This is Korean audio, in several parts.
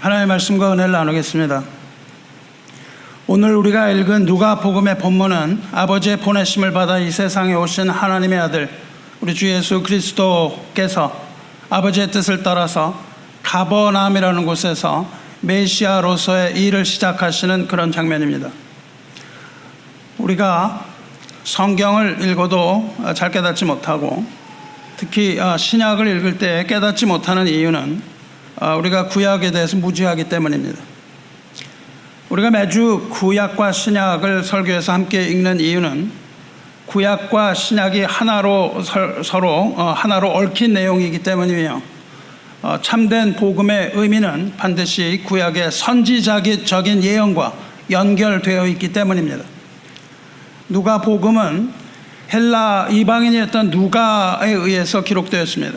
하나님의 말씀과 은혜를 나누겠습니다. 오늘 우리가 읽은 누가복음의 본문은 아버지의 보내심을 받아 이 세상에 오신 하나님의 아들 우리 주 예수 그리스도께서 아버지의 뜻을 따라서 가버나움이라는 곳에서 메시아로서의 일을 시작하시는 그런 장면입니다. 우리가 성경을 읽어도 잘 깨닫지 못하고 특히 신약을 읽을 때 깨닫지 못하는 이유는 우리가 구약에 대해서 무지하기 때문입니다. 우리가 매주 구약과 신약을 설교해서 함께 읽는 이유는 구약과 신약이 서로 하나로 얽힌 내용이기 때문이며 참된 복음의 의미는 반드시 구약의 선지자적인 예언과 연결되어 있기 때문입니다. 누가복음은 헬라 이방인이었던 누가에 의해서 기록되었습니다.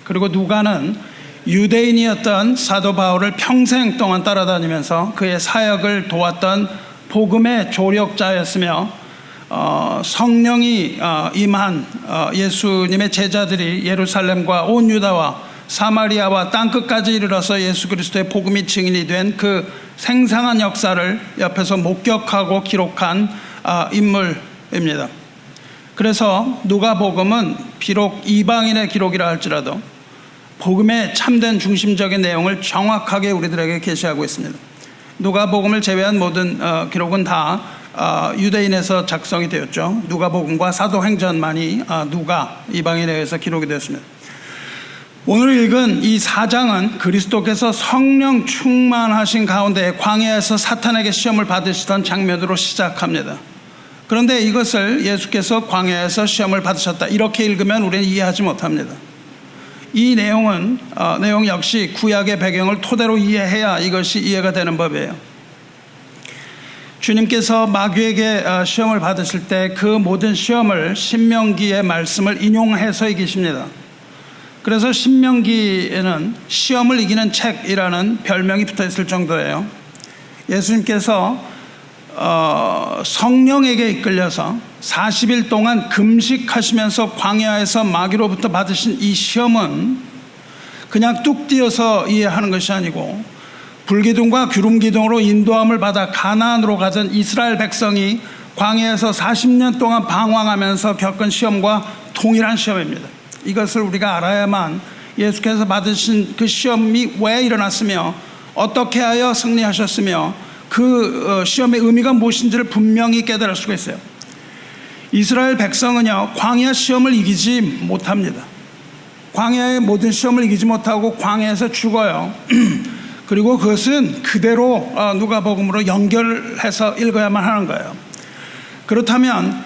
그리고 누가는 유대인이었던 사도 바울을 평생 동안 따라다니면서 그의 사역을 도왔던 복음의 조력자였으며 성령이 임한 예수님의 제자들이 예루살렘과 온 유다와 사마리아와 땅끝까지 이르러서 예수 그리스도의 복음이 증인이 된 그 생생한 역사를 옆에서 목격하고 기록한 인물입니다. 그래서 누가복음은 비록 이방인의 기록이라 할지라도 복음의 참된 중심적인 내용을 정확하게 우리들에게 계시하고 있습니다. 누가복음을 제외한 모든 기록은 다 유대인에서 작성이 되었죠. 누가복음과 사도행전만이 누가 이방인에 의해서 기록이 되었습니다. 오늘 읽은 이 4장은 그리스도께서 성령 충만하신 가운데 광야에서 사탄에게 시험을 받으시던 장면으로 시작합니다. 그런데 이것을 예수께서 광야에서 시험을 받으셨다 이렇게 읽으면 우리는 이해하지 못합니다. 이 내용 역시 구약의 배경을 토대로 이해해야 이것이 이해가 되는 법이에요. 주님께서 마귀에게 시험을 받으실 때 그 모든 시험을 신명기의 말씀을 인용해서 이기십니다. 그래서 신명기에는 시험을 이기는 책이라는 별명이 붙어있을 정도예요. 예수님께서 성령에게 이끌려서 40일 동안 금식하시면서 광야에서 마귀로부터 받으신 이 시험은 그냥 뚝 띄어서 이해하는 것이 아니고 불기둥과 기름기둥으로 인도함을 받아 가나안으로 가던 이스라엘 백성이 광야에서 40년 동안 방황하면서 겪은 시험과 동일한 시험입니다. 이것을 우리가 알아야만 예수께서 받으신 그 시험이 왜 일어났으며 어떻게 하여 승리하셨으며 그 시험의 의미가 무엇인지를 분명히 깨달을 수가 있어요. 이스라엘 백성은요 광야 시험을 이기지 못합니다. 광야의 모든 시험을 이기지 못하고 광야에서 죽어요. 그리고 그것은 그대로 누가복음으로 연결해서 읽어야만 하는 거예요. 그렇다면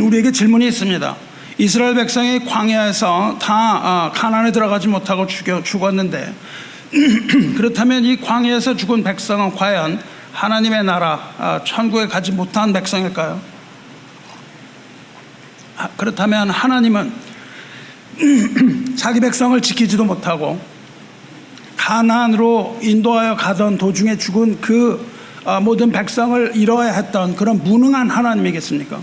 우리에게 질문이 있습니다. 이스라엘 백성이 광야에서 다 가나안에 들어가지 못하고 죽었는데 그렇다면 이 광야에서 죽은 백성은 과연 하나님의 나라 천국에 가지 못한 백성일까요? 그렇다면 하나님은 자기 백성을 지키지도 못하고 가나안으로 인도하여 가던 도중에 죽은 그 모든 백성을 이뤄야 했던 그런 무능한 하나님이겠습니까?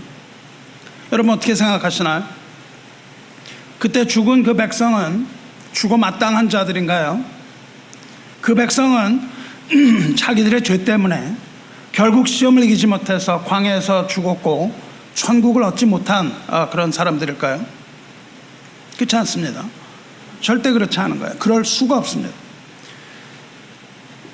여러분 어떻게 생각하시나요? 그때 죽은 그 백성은 죽어 마땅한 자들인가요? 그 백성은 자기들의 죄 때문에 결국 시험을 이기지 못해서 광야에서 죽었고 천국을 얻지 못한 그런 사람들일까요? 그렇지 않습니다. 절대 그렇지 않은 거예요. 그럴 수가 없습니다.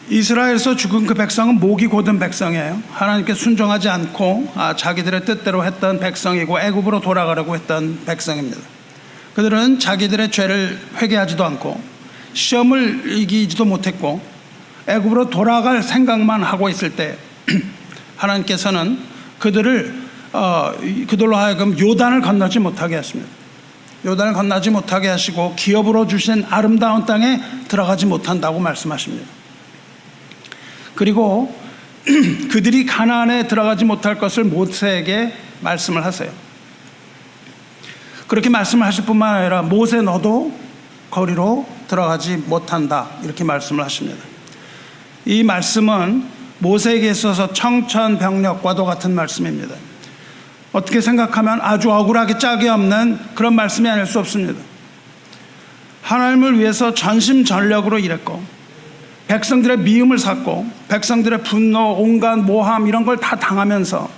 이스라엘에서 죽은 그 백성은 목이 곧은 백성이에요. 하나님께 순종하지 않고 자기들의 뜻대로 했던 백성이고 애굽으로 돌아가려고 했던 백성입니다. 그들은 자기들의 죄를 회개하지도 않고 시험을 이기지도 못했고 애굽으로 돌아갈 생각만 하고 있을 때 하나님께서는 그들로 하여금 요단을 건너지 못하게 하십니다. 요단을 건너지 못하게 하시고 기업으로 주신 아름다운 땅에 들어가지 못한다고 말씀하십니다. 그리고 그들이 가나안에 들어가지 못할 것을 모세에게 말씀을 하세요. 그렇게 말씀을 하실 뿐만 아니라 모세 너도 거리로 들어가지 못한다 이렇게 말씀을 하십니다. 이 말씀은 모세에게 있어서 청천벽력과도 같은 말씀입니다. 어떻게 생각하면 아주 억울하게 짝이 없는 그런 말씀이 아닐 수 없습니다. 하나님을 위해서 전심전력으로 일했고 백성들의 미움을 샀고 백성들의 분노, 온갖 모함 이런 걸 다 당하면서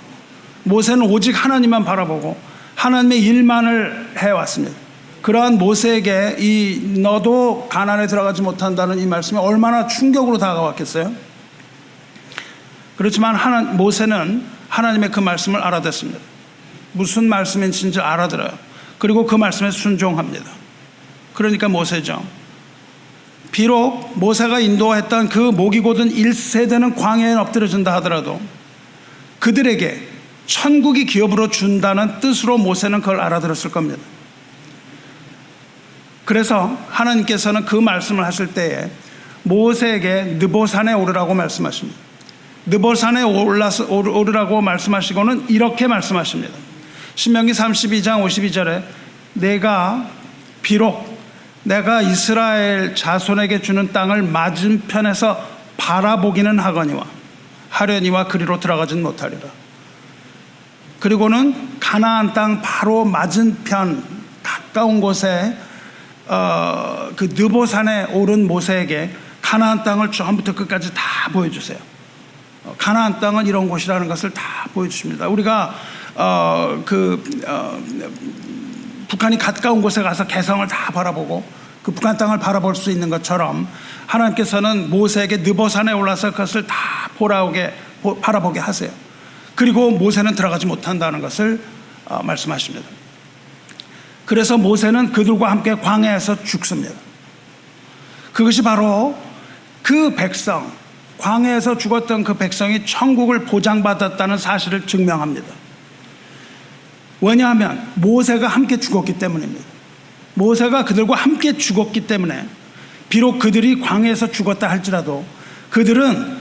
모세는 오직 하나님만 바라보고 하나님의 일만을 해왔습니다. 그러한 모세에게 이 너도 가나안에 들어가지 못한다는 이 말씀이 얼마나 충격으로 다가왔겠어요? 그렇지만 모세는 하나님의 그 말씀을 알아듣습니다. 무슨 말씀인지 알아들어요. 그리고 그 말씀에 순종합니다. 그러니까 모세죠. 비록 모세가 인도했던 그 목이 곧은 1세대는 광야에 엎드려진다 하더라도 그들에게 천국이 기업으로 준다는 뜻으로 모세는 그걸 알아들었을 겁니다. 그래서 하나님께서는 그 말씀을 하실 때에 모세에게 느보산에 오르라고 말씀하십니다. 느보산에 오르라고 말씀하시고는 이렇게 말씀하십니다. 신명기 32장 52절에 내가 이스라엘 자손에게 주는 땅을 맞은편에서 바라보기는 하려니와 그리로 들어가진 못하리라. 그리고는 가나안 땅 바로 맞은편 가까운 곳에 그 느보산에 오른 모세에게 가나안 땅을 처음부터 끝까지 다 보여주세요. 가나안 땅은 이런 곳이라는 것을 다 보여주십니다. 우리가 북한이 가까운 곳에 가서 개성을 다 바라보고 그 북한 땅을 바라볼 수 있는 것처럼 하나님께서는 모세에게 느보산에 올라서 그것을 다 바라보게 하세요. 그리고 모세는 들어가지 못한다는 것을 말씀하십니다. 그래서 모세는 그들과 함께 광야에서 죽습니다. 그것이 바로 그 백성, 광야에서 죽었던 그 백성이 천국을 보장받았다는 사실을 증명합니다. 왜냐하면 모세가 함께 죽었기 때문입니다. 모세가 그들과 함께 죽었기 때문에 비록 그들이 광야에서 죽었다 할지라도 그들은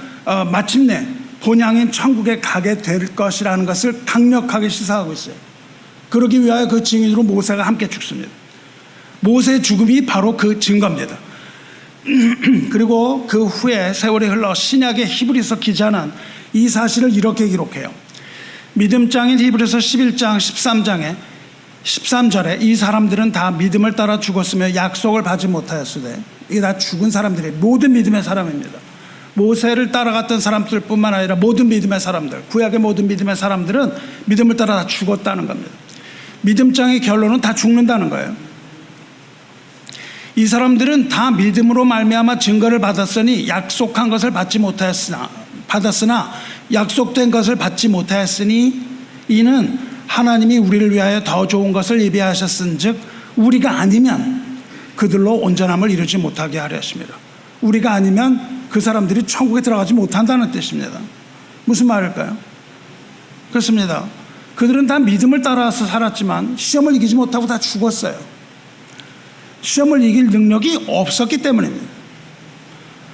마침내 본향인 천국에 가게 될 것이라는 것을 강력하게 시사하고 있어요. 그러기 위하여 그 증인으로 모세가 함께 죽습니다. 모세의 죽음이 바로 그 증거입니다. 그리고 그 후에 세월이 흘러 신약의 히브리서 기자는 이 사실을 이렇게 기록해요. 믿음장인 히브리서 11장 13절에 이 사람들은 다 믿음을 따라 죽었으며 약속을 받지 못하였으되, 이게 다 죽은 사람들이 모든 믿음의 사람입니다. 모세를 따라갔던 사람들뿐만 아니라 모든 믿음의 사람들, 구약의 모든 믿음의 사람들은 믿음을 따라 다 죽었다는 겁니다. 믿음장의 결론은 다 죽는다는 거예요. 이 사람들은 다 믿음으로 말미암아 증거를 받았으니 약속한 것을 받았으나 약속된 것을 받지 못하였으니 이는 하나님이 우리를 위하여 더 좋은 것을 예비하셨은즉 우리가 아니면 그들로 온전함을 이루지 못하게 하려 하십니다. 우리가 아니면 그 사람들이 천국에 들어가지 못한다는 뜻입니다. 무슨 말일까요? 그렇습니다. 그들은 다 믿음을 따라서 살았지만 시험을 이기지 못하고 다 죽었어요. 시험을 이길 능력이 없었기 때문입니다.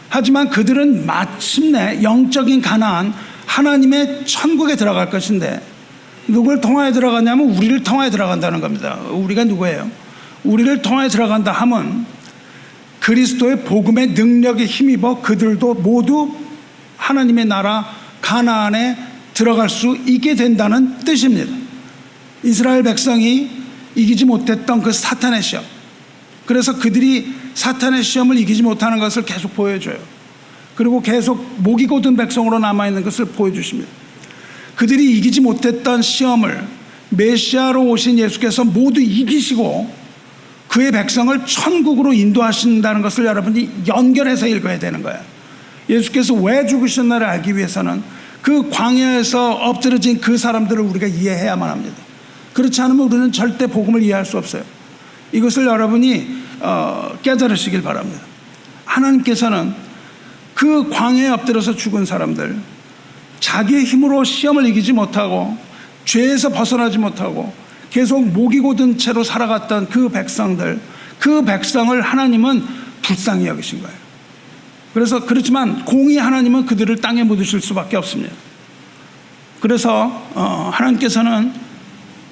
하지만 그들은 마침내 영적인 가나안, 하나님의 천국에 들어갈 것인데 누굴 통하여 들어가냐면 우리를 통하여 들어간다는 겁니다. 우리가 누구예요? 우리를 통하여 들어간다 하면 그리스도의 복음의 능력에 힘입어 그들도 모두 하나님의 나라 가나안에 들어갈 수 있게 된다는 뜻입니다. 이스라엘 백성이 이기지 못했던 그 사탄의 시험, 그래서 그들이 사탄의 시험을 이기지 못하는 것을 계속 보여줘요. 그리고 계속 목이 곧은 백성으로 남아있는 것을 보여주십니다. 그들이 이기지 못했던 시험을 메시아로 오신 예수께서 모두 이기시고 그의 백성을 천국으로 인도하신다는 것을 여러분이 연결해서 읽어야 되는 거예요. 예수께서 왜 죽으셨나를 알기 위해서는 그 광야에서 엎드려진 그 사람들을 우리가 이해해야만 합니다. 그렇지 않으면 우리는 절대 복음을 이해할 수 없어요. 이것을 여러분이 깨달으시길 바랍니다. 하나님께서는 그 광야에 엎드려서 죽은 사람들, 자기의 힘으로 시험을 이기지 못하고 죄에서 벗어나지 못하고 계속 목이 곧은 채로 살아갔던 그 백성들, 그 백성을 하나님은 불쌍히 여기신 거예요. 그래서 그렇지만 공의 하나님은 그들을 땅에 묻으실 수밖에 없습니다. 그래서 하나님께서는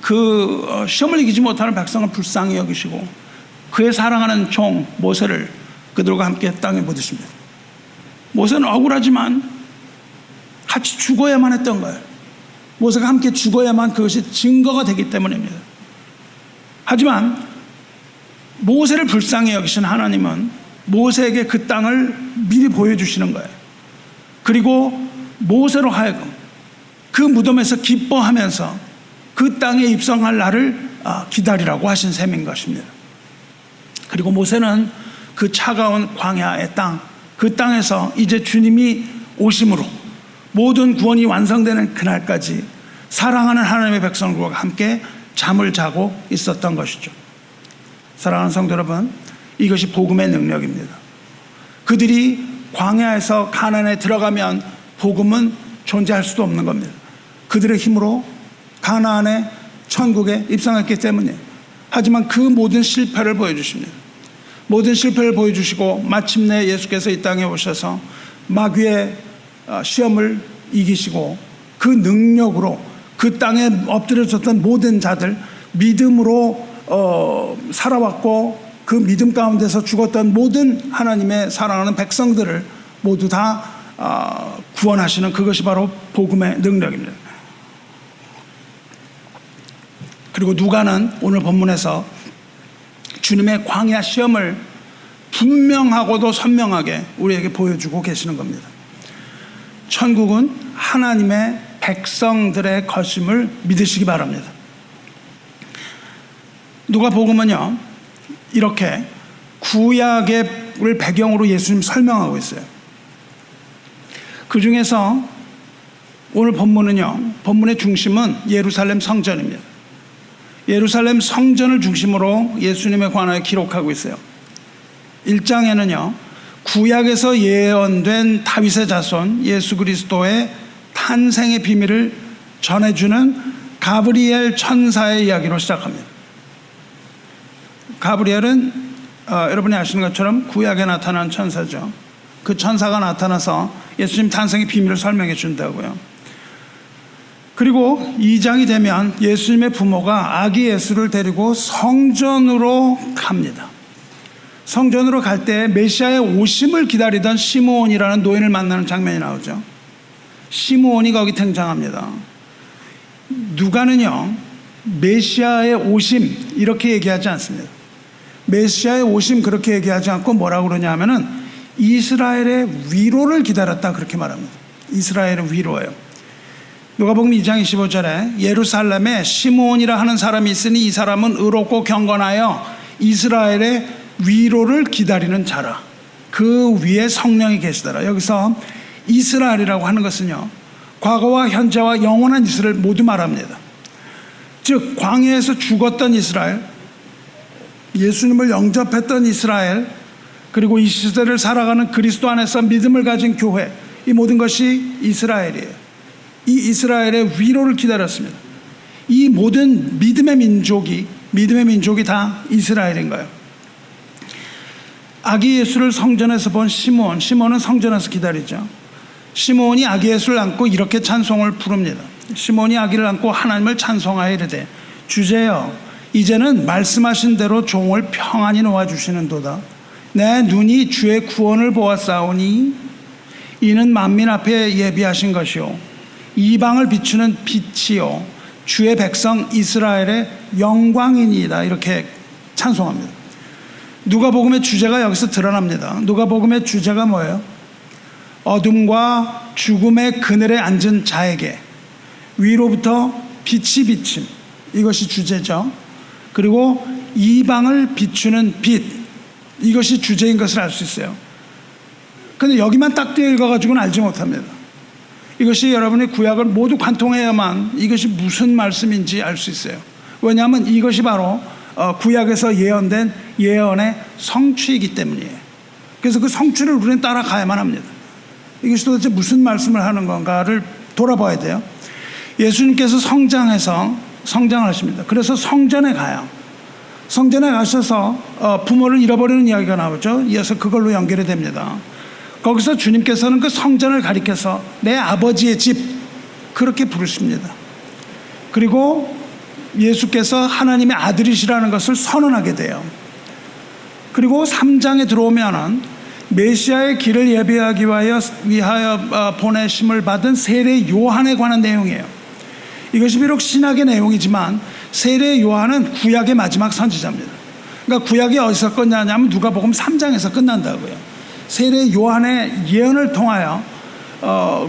그 시험을 이기지 못하는 백성을 불쌍히 여기시고 그의 사랑하는 종 모세를 그들과 함께 땅에 묻으십니다. 모세는 억울하지만 같이 죽어야만 했던 거예요. 모세가 함께 죽어야만 그것이 증거가 되기 때문입니다. 하지만 모세를 불쌍히 여기신 하나님은 모세에게 그 땅을 미리 보여주시는 거예요. 그리고 모세로 하여금 그 무덤에서 기뻐하면서 그 땅에 입성할 날을 기다리라고 하신 셈인 것입니다. 그리고 모세는 그 차가운 광야의 땅, 그 땅에서 이제 주님이 오심으로 모든 구원이 완성되는 그날까지 사랑하는 하나님의 백성들과 함께 잠을 자고 있었던 것이죠. 사랑하는 성도 여러분, 이것이 복음의 능력입니다. 그들이 광야에서 가나안에 들어가면 복음은 존재할 수도 없는 겁니다. 그들의 힘으로 가나안의 천국에 입성했기 때문에. 하지만 그 모든 실패를 보여주십니다. 모든 실패를 보여주시고 마침내 예수께서 이 땅에 오셔서 마귀의 시험을 이기시고 그 능력으로 그 땅에 엎드려졌던 모든 자들, 믿음으로 살아왔고 그 믿음 가운데서 죽었던 모든 하나님의 사랑하는 백성들을 모두 다 구원하시는, 그것이 바로 복음의 능력입니다. 그리고 누가는 오늘 본문에서 주님의 광야 시험을 분명하고도 선명하게 우리에게 보여주고 계시는 겁니다. 천국은 하나님의 백성들의 것임을 믿으시기 바랍니다. 누가복음은요, 이렇게 구약을 배경으로 예수님 설명하고 있어요. 그 중에서 오늘 본문은요, 본문의 중심은 예루살렘 성전입니다. 예루살렘 성전을 중심으로 예수님에 관하여 기록하고 있어요. 1장에는요, 구약에서 예언된 다윗의 자손 예수 그리스도의 탄생의 비밀을 전해주는 가브리엘 천사의 이야기로 시작합니다. 가브리엘은 여러분이 아시는 것처럼 구약에 나타난 천사죠. 그 천사가 나타나서 예수님 탄생의 비밀을 설명해 준다고요. 그리고 2장이 되면 예수님의 부모가 아기 예수를 데리고 성전으로 갑니다. 성전으로 갈 때 메시아의 오심을 기다리던 시므온이라는 노인을 만나는 장면이 나오죠. 시므온이 거기 등장합니다. 누가는요, 메시아의 오심 이렇게 얘기하지 않습니다. 메시아의 오심 그렇게 얘기하지 않고 뭐라고 그러냐면은 이스라엘의 위로를 기다렸다, 그렇게 말합니다. 이스라엘의 위로예요. 누가복음 2장 25절에 예루살렘에 시므온이라 하는 사람이 있으니 이 사람은 의롭고 경건하여 이스라엘의 위로를 기다리는 자라. 그 위에 성령이 계시더라. 여기서 이스라엘이라고 하는 것은요, 과거와 현재와 영원한 이스라엘 모두 말합니다. 즉 광야에서 죽었던 이스라엘, 예수님을 영접했던 이스라엘, 그리고 이 시대를 살아가는 그리스도 안에서 믿음을 가진 교회, 이 모든 것이 이스라엘이에요. 이 이스라엘의 위로를 기다렸습니다. 이 모든 믿음의 민족이 다 이스라엘인 거예요. 아기 예수를 성전에서 본 시므온은 성전에서 기다리죠. 시므온이 아기 예수를 안고 이렇게 찬송을 부릅니다. 시므온이 아기를 안고 하나님을 찬송하여 이르되 주제여 이제는 말씀하신 대로 종을 평안히 놓아주시는도다. 내 눈이 주의 구원을 보았사오니 이는 만민 앞에 예비하신 것이요 이방을 비추는 빛이요 주의 백성 이스라엘의 영광이니이다. 이렇게 찬송합니다. 누가복음의 주제가 여기서 드러납니다. 누가복음의 주제가 뭐예요? 어둠과 죽음의 그늘에 앉은 자에게 위로부터 빛이 비침, 이것이 주제죠. 그리고 이방을 비추는 빛, 이것이 주제인 것을 알 수 있어요. 그런데 여기만 딱 띄어 읽어가지고는 알지 못합니다. 이것이 여러분이 구약을 모두 관통해야만 이것이 무슨 말씀인지 알 수 있어요. 왜냐하면 이것이 바로 구약에서 예언된 예언의 성취이기 때문이에요. 그래서 그 성취를 우리는 따라가야만 합니다. 이것이 도대체 무슨 말씀을 하는 건가를 돌아봐야 돼요. 예수님께서 성장을 하십니다. 그래서 성전에 가요. 성전에 가셔서 부모를 잃어버리는 이야기가 나오죠. 이어서 그걸로 연결이 됩니다. 거기서 주님께서는 그 성전을 가리켜서 내 아버지의 집, 그렇게 부르십니다. 그리고 예수께서 하나님의 아들이시라는 것을 선언하게 돼요. 그리고 3장에 들어오면은 메시아의 길을 예비하기 위하여 보내심을 받은 세례 요한에 관한 내용이에요. 이것이 비록 신약의 내용이지만 세례 요한은 구약의 마지막 선지자입니다. 그러니까 구약이 어디서 끝나냐면 누가복음 3장에서 끝난다고요. 세례 요한의 예언을 통하여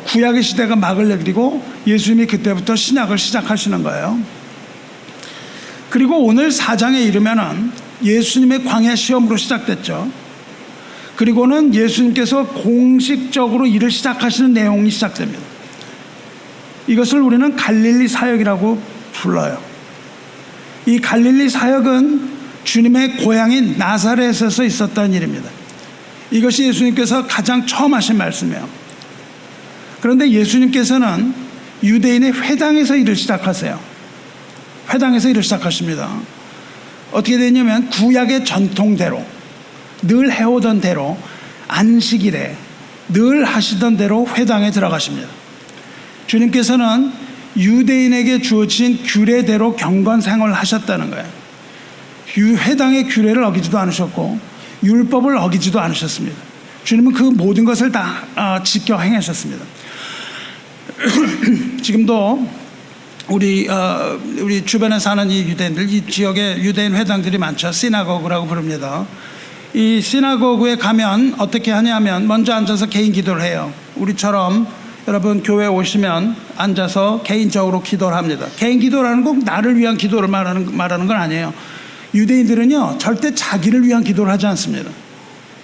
구약의 시대가 막을 내리고 예수님이 그때부터 신약을 시작하시는 거예요. 그리고 오늘 4장에 이르면은 예수님의 광야 시험으로 시작됐죠. 그리고는 예수님께서 공식적으로 일을 시작하시는 내용이 시작됩니다. 이것을 우리는 갈릴리 사역이라고 불러요. 이 갈릴리 사역은 주님의 고향인 나사렛에서 있었던 일입니다. 이것이 예수님께서 가장 처음 하신 말씀이에요. 그런데 예수님께서는 유대인의 회당에서 일을 시작하세요. 회당에서 일을 시작하십니다. 어떻게 되냐면 구약의 전통대로 늘 해오던 대로 안식일에 늘 하시던 대로 회당에 들어가십니다. 주님께서는 유대인에게 주어진 규례대로 경건 생활을 하셨다는 거예요. 회당의 규례를 어기지도 않으셨고 율법을 어기지도 않으셨습니다. 주님은 그 모든 것을 다 지켜 행하셨습니다. 지금도 우리 주변에 사는 이 유대인들, 이 지역에 유대인 회당들이 많죠. 시나고그라고 부릅니다. 이 시나고그에 가면 어떻게 하냐면 먼저 앉아서 개인 기도를 해요. 우리처럼 여러분 교회 오시면 앉아서 개인적으로 기도를 합니다. 개인 기도라는 건 나를 위한 기도를 말하는 건 아니에요. 유대인들은요 절대 자기를 위한 기도를 하지 않습니다.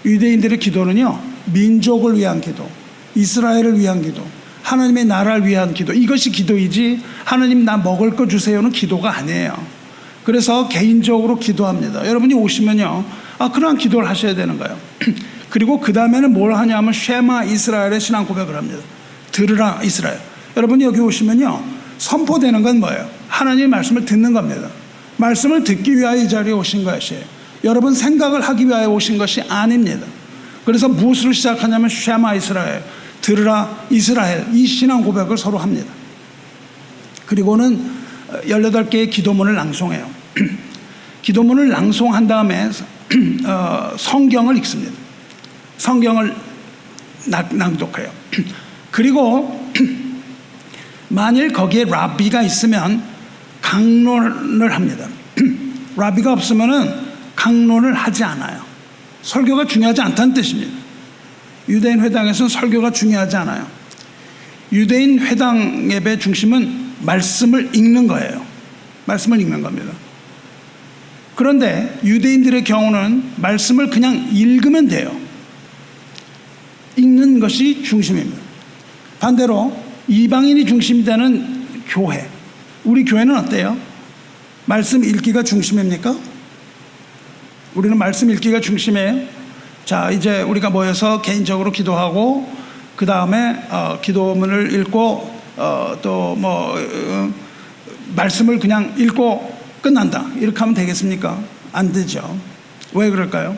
유대인들의 기도는요 민족을 위한 기도, 이스라엘을 위한 기도, 하나님의 나라를 위한 기도, 이것이 기도이지 하나님 나 먹을 거 주세요는 기도가 아니에요. 그래서 개인적으로 기도합니다. 여러분이 오시면요 그러한 기도를 하셔야 되는 거예요. 그리고 그 다음에는 뭘 하냐면 쉐마 이스라엘의 신앙 고백을 합니다. 들으라 이스라엘. 여러분이 여기 오시면요 선포되는 건 뭐예요? 하나님의 말씀을 듣는 겁니다. 말씀을 듣기 위하여 이 자리에 오신 것이에요. 여러분 생각을 하기 위하여 오신 것이 아닙니다. 그래서 무엇으로 시작하냐면 쉐마 이스라엘, 들으라 이스라엘, 이 신앙 고백을 서로 합니다. 그리고는 18개의 기도문을 낭송해요. 기도문을 낭송한 다음에 성경을 읽습니다. 성경을 낭독해요. 그리고 만일 거기에 라비가 있으면 강론을 합니다. 라비가 없으면은 강론을 하지 않아요. 설교가 중요하지 않다는 뜻입니다. 유대인 회당에서는 설교가 중요하지 않아요. 유대인 회당 예배 중심은 말씀을 읽는 거예요. 말씀을 읽는 겁니다. 그런데 유대인들의 경우는 말씀을 그냥 읽으면 돼요. 읽는 것이 중심입니다. 반대로 이방인이 중심이 되는 교회, 우리 교회는 어때요? 말씀 읽기가 중심입니까? 우리는 말씀 읽기가 중심이에요. 자, 이제 우리가 모여서 개인적으로 기도하고 그 다음에 기도문을 읽고 말씀을 그냥 읽고 끝난다, 이렇게 하면 되겠습니까? 안 되죠. 왜 그럴까요?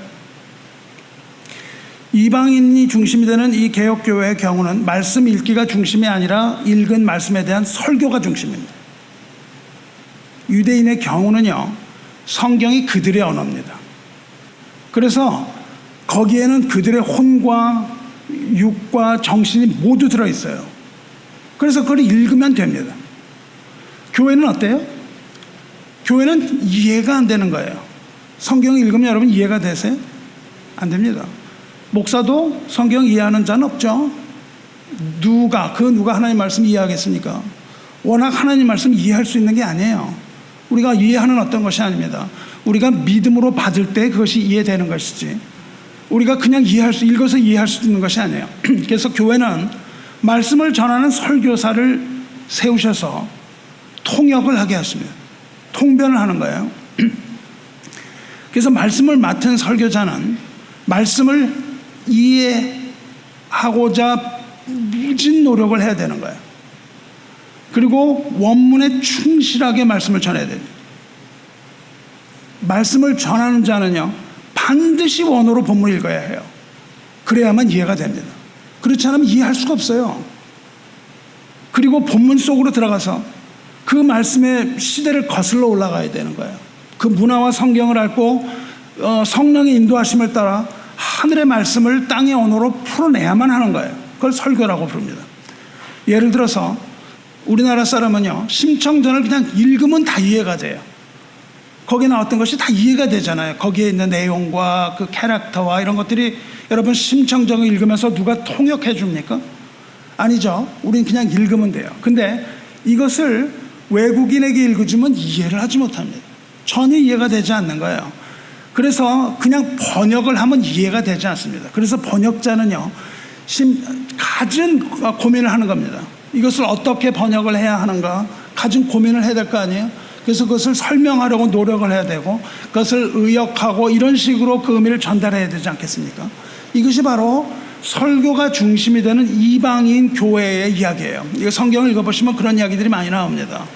이방인이 중심이 되는 이 개혁교회의 경우는 말씀 읽기가 중심이 아니라 읽은 말씀에 대한 설교가 중심입니다. 유대인의 경우는요 성경이 그들의 언어입니다. 그래서 거기에는 그들의 혼과 육과 정신이 모두 들어있어요. 그래서 그걸 읽으면 됩니다. 교회는 어때요? 교회는 이해가 안 되는 거예요. 성경을 읽으면 여러분 이해가 되세요? 안 됩니다. 목사도 성경 이해하는 자는 없죠. 누가 하나님 말씀 이해하겠습니까? 워낙 하나님 말씀 이해할 수 있는 게 아니에요. 우리가 이해하는 어떤 것이 아닙니다. 우리가 믿음으로 받을 때 그것이 이해되는 것이지, 우리가 그냥 읽어서 이해할 수 있는 것이 아니에요. 그래서 교회는 말씀을 전하는 설교사를 세우셔서 통역을 하게 하십니다. 통변을 하는 거예요. 그래서 말씀을 맡은 설교자는 말씀을 이해하고자 무진 노력을 해야 되는 거예요. 그리고 원문에 충실하게 말씀을 전해야 됩니다. 말씀을 전하는 자는요 반드시 원어로 본문을 읽어야 해요. 그래야만 이해가 됩니다. 그렇지 않으면 이해할 수가 없어요. 그리고 본문 속으로 들어가서 그 말씀의 시대를 거슬러 올라가야 되는 거예요. 그 문화와 성경을 앓고 성령의 인도하심을 따라 하늘의 말씀을 땅의 언어로 풀어내야만 하는 거예요. 그걸 설교라고 부릅니다. 예를 들어서 우리나라 사람은요 심청전을 그냥 읽으면 다 이해가 돼요. 거기에 나왔던 것이 다 이해가 되잖아요. 거기에 있는 내용과 그 캐릭터와 이런 것들이 여러분 심청정을 읽으면서 누가 통역해 줍니까? 아니죠. 우린 그냥 읽으면 돼요. 근데 이것을 외국인에게 읽어주면 이해를 하지 못합니다. 전혀 이해가 되지 않는 거예요. 그래서 그냥 번역을 하면 이해가 되지 않습니다. 그래서 번역자는요, 갖은 고민을 하는 겁니다. 이것을 어떻게 번역을 해야 하는가, 갖은 고민을 해야 될 거 아니에요. 그래서 그것을 설명하려고 노력을 해야 되고, 그것을 의역하고 이런 식으로 그 의미를 전달해야 되지 않겠습니까? 이것이 바로 설교가 중심이 되는 이방인 교회의 이야기예요. 이거 성경을 읽어보시면 그런 이야기들이 많이 나옵니다.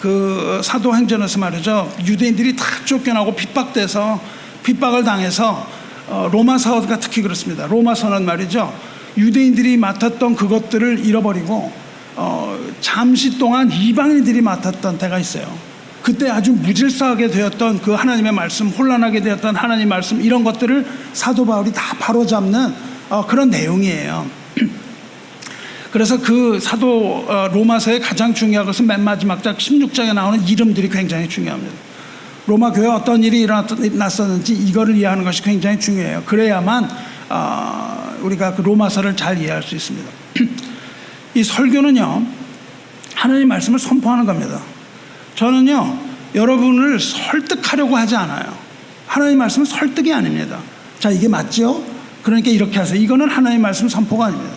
그 사도행전에서 말이죠, 유대인들이 다 쫓겨나고 핍박을 당해서 로마서가 특히 그렇습니다. 로마서는 말이죠, 유대인들이 맡았던 그것들을 잃어버리고 잠시 동안 이방인들이 맡았던 때가 있어요. 그때 아주 무질서하게 되었던 그 하나님의 말씀, 혼란하게 되었던 하나님의 말씀, 이런 것들을 사도 바울이 다 바로잡는 그런 내용이에요. 그래서 그 사도 로마서의 가장 중요한 것은 맨 마지막 장 16장에 나오는 이름들이 굉장히 중요합니다. 로마 교회에 어떤 일이 일어났었는지 이거를 이해하는 것이 굉장히 중요해요. 그래야만 우리가 그 로마서를 잘 이해할 수 있습니다. 이 설교는요, 하나님의 말씀을 선포하는 겁니다. 저는요, 여러분을 설득하려고 하지 않아요. 하나님의 말씀은 설득이 아닙니다. 자, 이게 맞죠? 그러니까 이렇게 하세요. 이거는 하나님의 말씀 선포가 아닙니다.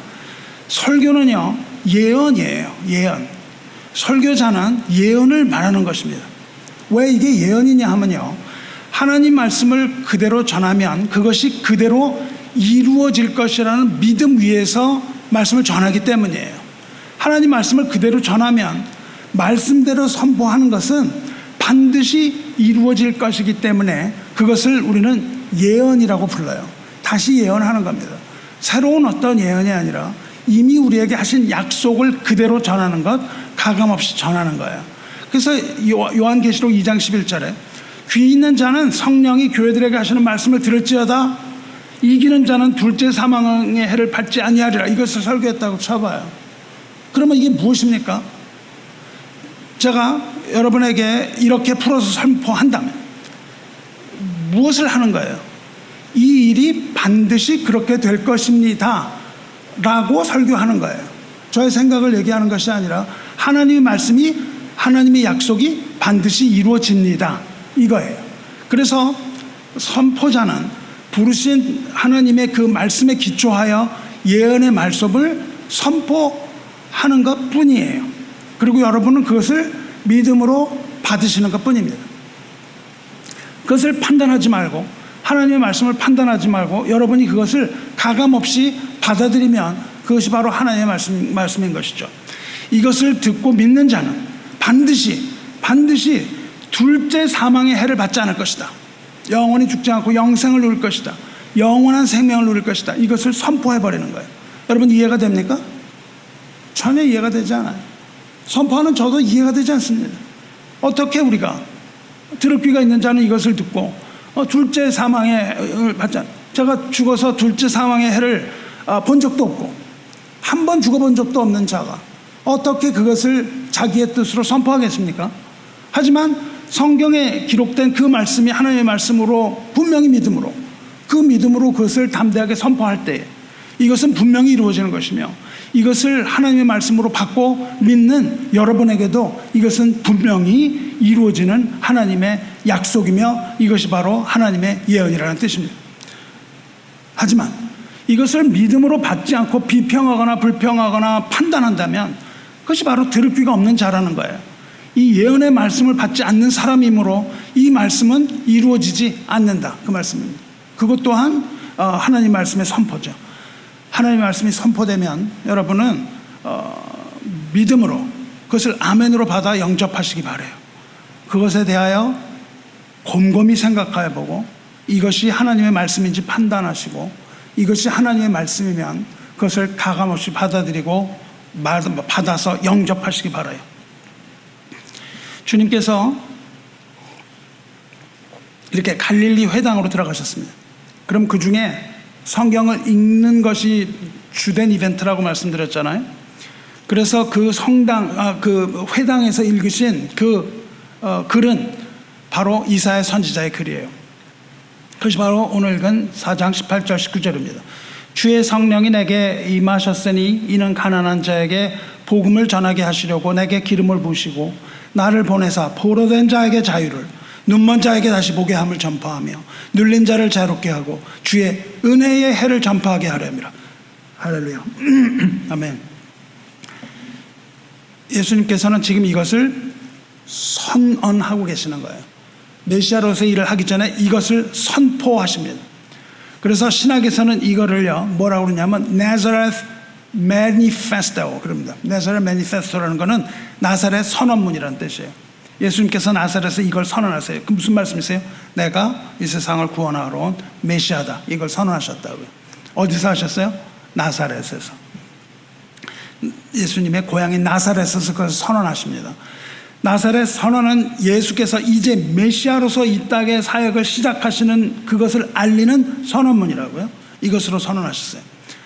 설교는요, 예언이에요. 예언. 설교자는 예언을 말하는 것입니다. 왜 이게 예언이냐 하면요, 하나님 말씀을 그대로 전하면 그것이 그대로 이루어질 것이라는 믿음 위에서 말씀을 전하기 때문이에요. 하나님 말씀을 그대로 전하면 말씀대로 선포하는 것은 반드시 이루어질 것이기 때문에 그것을 우리는 예언이라고 불러요. 다시 예언하는 겁니다. 새로운 어떤 예언이 아니라 이미 우리에게 하신 약속을 그대로 전하는 것, 가감없이 전하는 거예요. 그래서 요한계시록 2장 11절에 귀 있는 자는 성령이 교회들에게 하시는 말씀을 들을지어다 이기는 자는 둘째 사망의 해를 받지 아니하리라, 이것을 설교했다고 쳐봐요. 그러면 이게 무엇입니까? 제가 여러분에게 이렇게 풀어서 선포한다면 무엇을 하는 거예요? 이 일이 반드시 그렇게 될 것입니다 라고 설교하는 거예요. 저의 생각을 얘기하는 것이 아니라 하나님의 말씀이, 하나님의 약속이 반드시 이루어집니다, 이거예요. 그래서 선포자는 부르신 하나님의 그 말씀에 기초하여 예언의 말씀을 선포하는 것 뿐이에요. 그리고 여러분은 그것을 믿음으로 받으시는 것 뿐입니다. 그것을 판단하지 말고, 하나님의 말씀을 판단하지 말고 여러분이 그것을 가감없이 받아들이면 그것이 바로 하나님의 말씀인 것이죠. 이것을 듣고 믿는 자는 반드시 둘째 사망의 해를 받지 않을 것이다. 영원히 죽지 않고 영생을 누릴 것이다. 영원한 생명을 누릴 것이다. 이것을 선포해버리는 거예요. 여러분 이해가 됩니까? 전혀 이해가 되지 않아요. 선포하는 저도 이해가 되지 않습니다. 어떻게 우리가 들을 귀가 있는 자는 이것을 듣고 둘째 사망의 해를 받지 않, 제가 죽어서 둘째 사망의 해를 본 적도 없고 한 번 죽어본 적도 없는 자가 어떻게 그것을 자기의 뜻으로 선포하겠습니까? 하지만 성경에 기록된 그 말씀이 하나님의 말씀으로 분명히 믿음으로, 그 믿음으로 그것을 담대하게 선포할 때 이것은 분명히 이루어지는 것이며, 이것을 하나님의 말씀으로 받고 믿는 여러분에게도 이것은 분명히 이루어지는 하나님의 약속이며 이것이 바로 하나님의 예언이라는 뜻입니다. 하지만 이것을 믿음으로 받지 않고 비평하거나 불평하거나 판단한다면 그것이 바로 들을 귀가 없는 자라는 거예요. 이 예언의 말씀을 받지 않는 사람이므로 이 말씀은 이루어지지 않는다, 그 말씀입니다. 그것 또한 하나님 말씀의 선포죠. 하나님의 말씀이 선포되면 여러분은 믿음으로 그것을 아멘으로 받아 영접하시기 바라요. 그것에 대하여 곰곰이 생각해 보고 이것이 하나님의 말씀인지 판단하시고, 이것이 하나님의 말씀이면 그것을 가감없이 받아들이고 받아서 영접하시기 바라요. 주님께서 이렇게 갈릴리 회당으로 들어가셨습니다. 그럼 그 중에 성경을 읽는 것이 주된 이벤트라고 말씀드렸잖아요. 그래서 그 그 회당에서 읽으신 그 글은 바로 이사야 선지자의 글이에요. 그것이 바로 오늘 읽은 4장 18절 19절입니다. 주의 성령이 내게 임하셨으니 이는 가난한 자에게 복음을 전하게 하시려고 내게 기름을 부으시고 나를 보내사 포로된 자에게 자유를, 눈먼 자에게 다시 보게 함을 전파하며 눌린 자를 자유롭게 하고 주의 은혜의 해를 전파하게 하려 함이라. 할렐루야. 아멘. 예수님께서는 지금 이것을 선언하고 계시는 거예요. 메시아로서의 일을 하기 전에 이것을 선포하십니다. 그래서 신학에서는 이거를요 뭐라고 그러냐면 Nazareth Manifesto 그럽니다. Nazareth Manifesto라는 거는 나사렛 선언문이라는 뜻이에요. 예수님께서 나사렛에서 이걸 선언하세요. 그 무슨 말씀이세요? 내가 이 세상을 구원하러 온 메시아다, 이걸 선언하셨다고요. 어디서 하셨어요? 나사렛에서. 예수님의 고향인 나사렛에서 그걸 선언하십니다. 나사렛 선언은 예수께서 이제 메시아로서 이 땅의 사역을 시작하시는 그것을 알리는 선언문이라고요. 이것으로 선언하셨어요.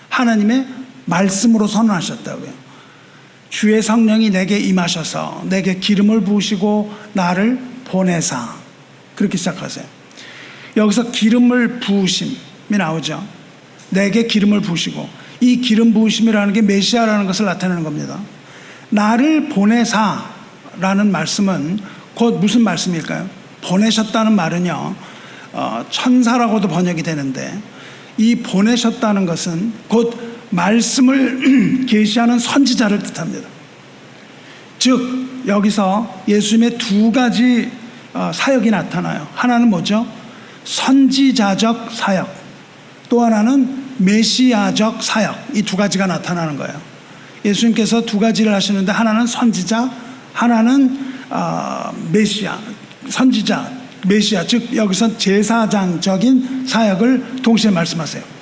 하나님의 말씀으로 선언하셨다고요. 주의 성령이 내게 임하셔서 내게 기름을 부으시고 나를 보내사, 그렇게 시작하세요. 여기서 기름을 부으심이 나오죠. 내게 기름을 부으시고, 이 기름 부으심이라는 게 메시아라는 것을 나타내는 겁니다. 나를 보내사라는 말씀은 곧 무슨 말씀일까요? 보내셨다는 말은요 천사라고도 번역이 되는데, 이 보내셨다는 것은 곧 말씀을 계시하는 선지자를 뜻합니다. 즉 여기서 예수님의 두 가지 사역이 나타나요. 하나는 뭐죠? 선지자적 사역, 또 하나는 메시아적 사역. 이 두 가지가 나타나는 거예요. 예수님께서 두 가지를 하시는데, 하나는 선지자, 하나는 메시아. 선지자, 메시아, 즉 여기서 제사장적인 사역을 동시에 말씀하세요.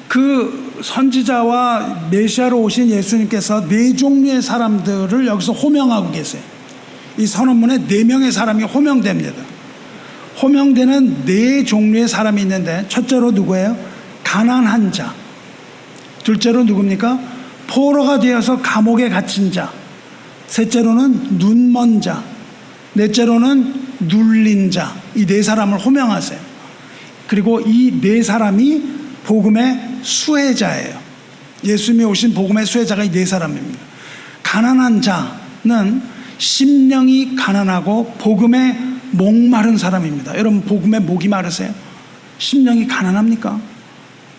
그 선지자와 메시아로 오신 예수님께서 네 종류의 사람들을 여기서 호명하고 계세요. 이 선언문에 4명의 사람이 호명됩니다. 호명되는 4 종류의 사람이 있는데, 첫째로 누구예요? 가난한 자. 둘째로 누굽니까? 포로가 되어서 감옥에 갇힌 자. 셋째로는 눈먼 자. 넷째로는 눌린 자. 이 4 사람을 호명하세요. 그리고 이 4 사람이 복음의 수혜자예요. 예수님이 오신 복음의 수혜자가 이 4 사람입니다. 가난한 자는 심령이 가난하고 복음에 목마른 사람입니다. 여러분, 복음에 목이 마르세요? 심령이 가난합니까?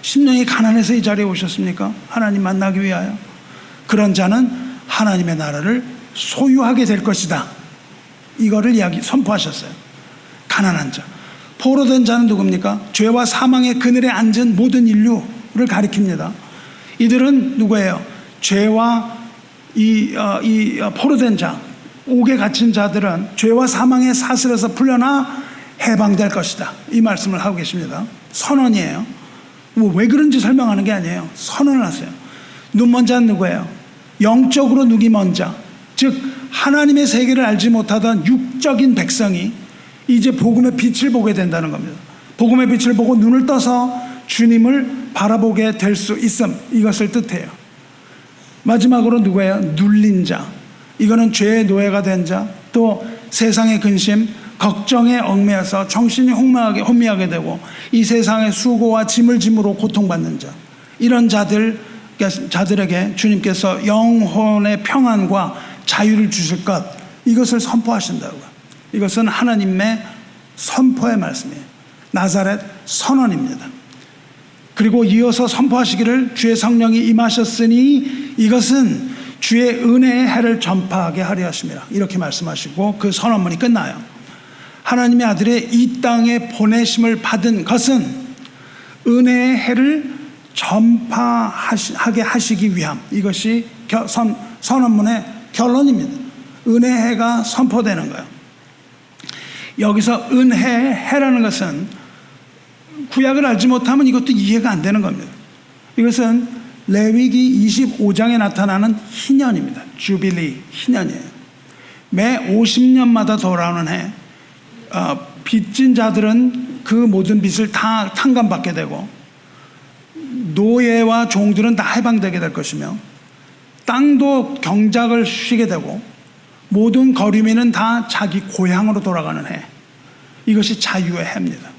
심령이 가난해서 이 자리에 오셨습니까? 하나님 만나기 위하여. 그런 자는 하나님의 나라를 소유하게 될 것이다, 이거를 선포하셨어요. 가난한 자. 포로된 자는 누굽니까? 죄와 사망의 그늘에 앉은 모든 인류를 가리킵니다. 이들은 누구예요? 죄와 이 포로된 자, 옥에 갇힌 자들은 죄와 사망의 사슬에서 풀려나 해방될 것이다, 이 말씀을 하고 계십니다. 선언이에요. 왜 그런지 설명하는 게 아니에요. 선언을 하세요. 눈먼 자는 누구예요? 영적으로 눈이 먼 자, 즉 하나님의 세계를 알지 못하던 육적인 백성이 이제 복음의 빛을 보게 된다는 겁니다. 복음의 빛을 보고 눈을 떠서 주님을 바라보게 될 수 있음, 이것을 뜻해요. 마지막으로 누구예요? 눌린 자. 이거는 죄의 노예가 된 자, 또 세상의 근심, 걱정에 얽매여서 정신이 혼미하게 되고 이 세상의 수고와 짐을 짐으로 고통받는 자, 이런 자들에게 주님께서 영혼의 평안과 자유를 주실 것, 이것을 선포하신다고요. 이것은 하나님의 선포의 말씀이에요. 나사렛 선언입니다. 그리고 이어서 선포하시기를 주의 성령이 임하셨으니 이것은 주의 은혜의 해를 전파하게 하려 하십니다, 이렇게 말씀하시고 그 선언문이 끝나요. 하나님의 아들의 이 땅에 보내심을 받은 것은 은혜의 해를 전파하게 하시기 위함, 이것이 선언문의 결론입니다. 은혜의 해가 선포되는 거예요. 여기서 은혜의 해라는 것은 구약을 알지 못하면 이것도 이해가 안 되는 겁니다. 이것은 레위기 25장에 나타나는 희년입니다. 주빌리, 희년이에요. 매 50년마다 돌아오는 해, 빚진 자들은 그 모든 빚을 다 탕감받게 되고 노예와 종들은 다 해방되게 될 것이며 땅도 경작을 쉬게 되고 모든 거류민은 다 자기 고향으로 돌아가는 해. 이것이 자유의 해입니다.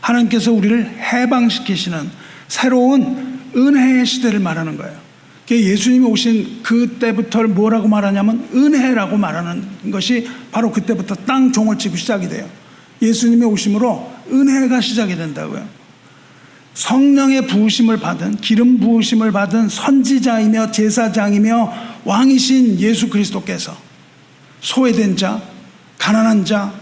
하나님께서 우리를 해방시키시는 새로운 은혜의 시대를 말하는 거예요. 예수님이 오신 그때부터 뭐라고 말하냐면 은혜라고 말하는 것이 바로 그때부터 땅 종을 치고 시작이 돼요. 예수님의 오심으로 은혜가 시작이 된다고요. 성령의 부으심을 받은, 기름 부으심을 받은 선지자이며 제사장이며 왕이신 예수 그리스도께서 소외된 자, 가난한 자,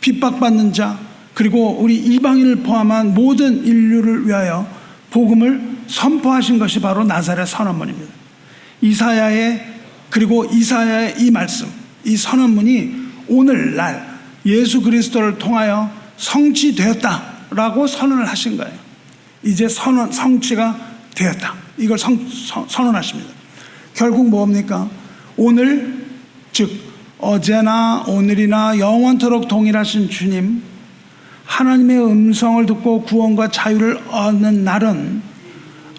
핍박받는 자, 그리고 우리 이방인을 포함한 모든 인류를 위하여 복음을 선포하신 것이 바로 나사렛 선언문입니다. 이사야의 이 말씀, 이 선언문이 오늘날 예수 그리스도를 통하여 성취되었다라고 선언을 하신 거예요. 이제 성취가 되었다. 이걸 선언하십니다. 결국 뭡니까? 오늘, 즉 어제나 오늘이나 영원토록 동일하신 주님, 하나님의 음성을 듣고 구원과 자유를 얻는 날은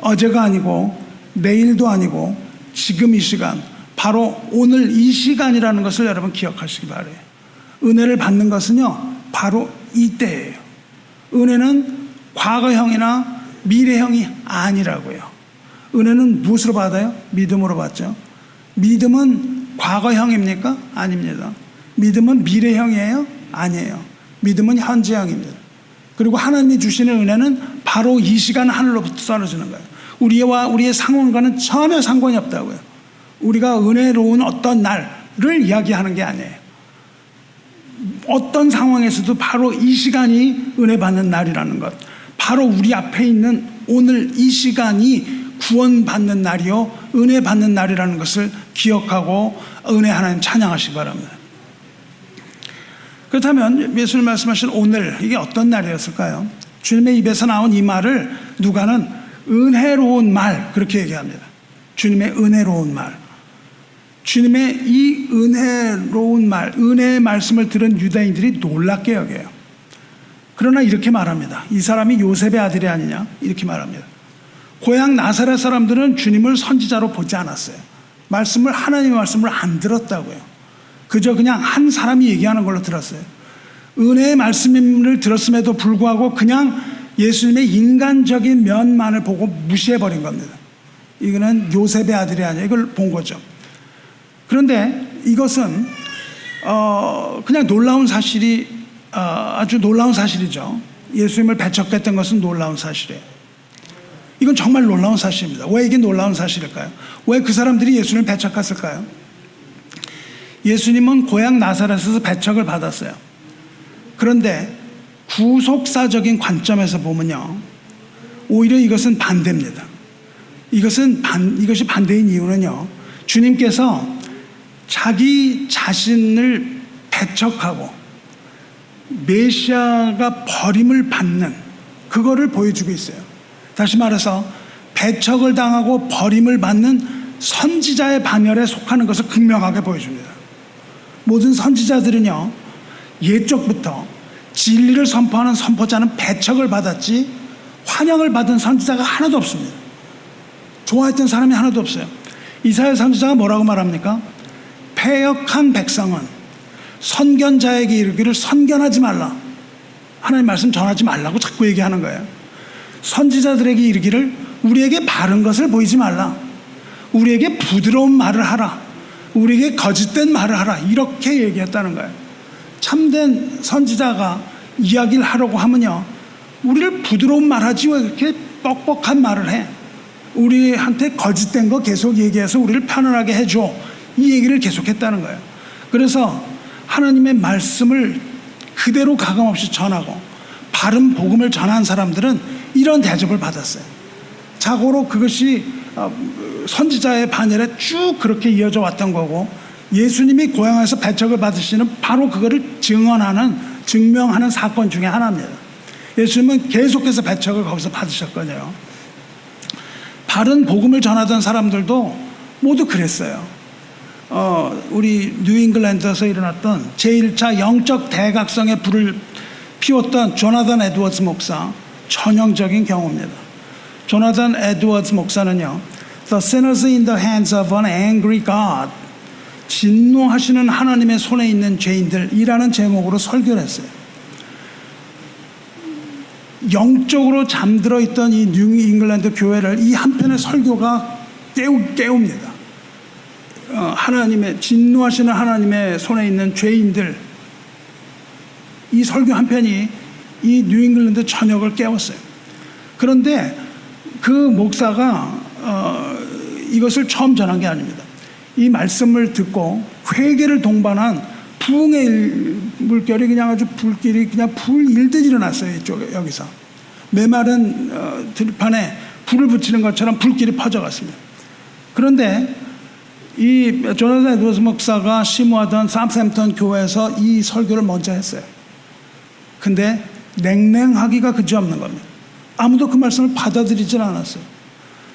어제가 아니고 내일도 아니고 지금 이 시간, 바로 오늘 이 시간이라는 것을 여러분 기억하시기 바라요. 은혜를 받는 것은요, 바로 이때예요. 은혜는 과거형이나 미래형이 아니라고요. 은혜는 무엇으로 받아요? 믿음으로 받죠. 믿음은 과거형입니까? 아닙니다. 믿음은 미래형이에요? 아니에요. 믿음은 현재형입니다. 그리고 하나님이 주시는 은혜는 바로 이 시간 하늘로부터 떨어지는 거예요. 우리의 상황과는 전혀 상관이 없다고요. 우리가 은혜로운 어떤 날을 이야기하는 게 아니에요. 어떤 상황에서도 바로 이 시간이 은혜 받는 날이라는 것, 바로 우리 앞에 있는 오늘 이 시간이 구원받는 날이요 은혜 받는 날이라는 것을 기억하고 은혜 하나님 찬양하시기 바랍니다. 그렇다면 예수님 말씀하신 오늘, 이게 어떤 날이었을까요? 주님의 입에서 나온 이 말을 누가는 은혜로운 말, 그렇게 얘기합니다. 주님의 은혜로운 말. 주님의 이 은혜로운 말, 은혜의 말씀을 들은 유대인들이 놀랍게 여겨요. 그러나 이렇게 말합니다. 이 사람이 요셉의 아들이 아니냐? 이렇게 말합니다. 고향 나사렛 사람들은 주님을 선지자로 보지 않았어요. 하나님의 말씀을 안 들었다고요. 그저 그냥 한 사람이 얘기하는 걸로 들었어요. 은혜의 말씀을 들었음에도 불구하고 그냥 예수님의 인간적인 면만을 보고 무시해버린 겁니다. 이거는 요셉의 아들이 아니야. 이걸 본 거죠. 그런데 이것은 그냥 놀라운 사실이 아주 놀라운 사실이죠. 예수님을 배척했던 것은 놀라운 사실이에요. 이건 정말 놀라운 사실입니다. 왜 이게 놀라운 사실일까요? 왜 그 사람들이 예수님을 배척했을까요? 예수님은 고향 나사렛에서 배척을 받았어요. 그런데 구속사적인 관점에서 보면요, 오히려 이것은 반대입니다. 이것이 반대인 이유는요, 주님께서 자기 자신을 배척하고 메시아가 버림을 받는 그거를 보여주고 있어요. 다시 말해서 배척을 당하고 버림을 받는 선지자의 반열에 속하는 것을 극명하게 보여줍니다. 모든 선지자들은요, 옛적부터 진리를 선포하는 선포자는 배척을 받았지 환영을 받은 선지자가 하나도 없습니다. 좋아했던 사람이 하나도 없어요. 이사야 선지자가 뭐라고 말합니까? 패역한 백성은 선견자에게 이르기를 선견하지 말라. 하나님 말씀 전하지 말라고 자꾸 얘기하는 거예요. 선지자들에게 이르기를 우리에게 바른 것을 보이지 말라. 우리에게 부드러운 말을 하라. 우리에게 거짓된 말을 하라. 이렇게 얘기했다는 거예요. 참된 선지자가 이야기를 하려고 하면요, 우리를 부드러운 말 하지 왜 그렇게 뻑뻑한 말을 해? 우리한테 거짓된 거 계속 얘기해서 우리를 편안하게 해줘. 이 얘기를 계속했다는 거예요. 그래서 하나님의 말씀을 그대로 가감없이 전하고 바른 복음을 전한 사람들은 이런 대접을 받았어요. 자고로 그것이 선지자의 반열에 쭉 그렇게 이어져 왔던 거고, 예수님이 고향에서 배척을 받으시는 바로 그거를 증명하는 사건 중에 하나입니다. 예수님은 계속해서 배척을 거기서 받으셨거든요. 바른 복음을 전하던 사람들도 모두 그랬어요. 우리 뉴잉글랜드에서 일어났던 제1차 영적 대각성의 불을 피웠던 조나단 에드워즈 목사, 전형적인 경우입니다. 조나단 에드워즈 목사는요, The sinners in the hands of an angry God, 진노하시는 하나님의 손에 있는 죄인들이라는 제목으로 설교를 했어요. 영적으로 잠들어 있던 이 뉴 잉글랜드 교회를 이 한편의 설교가 깨웁니다. 하나님의 진노하시는 하나님의 손에 있는 죄인들, 이 설교 한 편이 이 뉴 잉글랜드 전역을 깨웠어요. 그런데 그 목사가 이것을 처음 전한 게 아닙니다. 이 말씀을 듣고 회개를 동반한 부흥의 물결이 그냥 아주 불길이 그냥 불 일듯 일어났어요. 이쪽에 여기서 메마른 들판에 불을 붙이는 것처럼 불길이 퍼져갔습니다. 그런데 이 조나단 에드워즈 목사가 심호하던 사우샘프턴 교회에서 이 설교를 먼저 했어요. 근데 냉랭하기가 그지없는 겁니다. 아무도 그 말씀을 받아들이질 않았어요.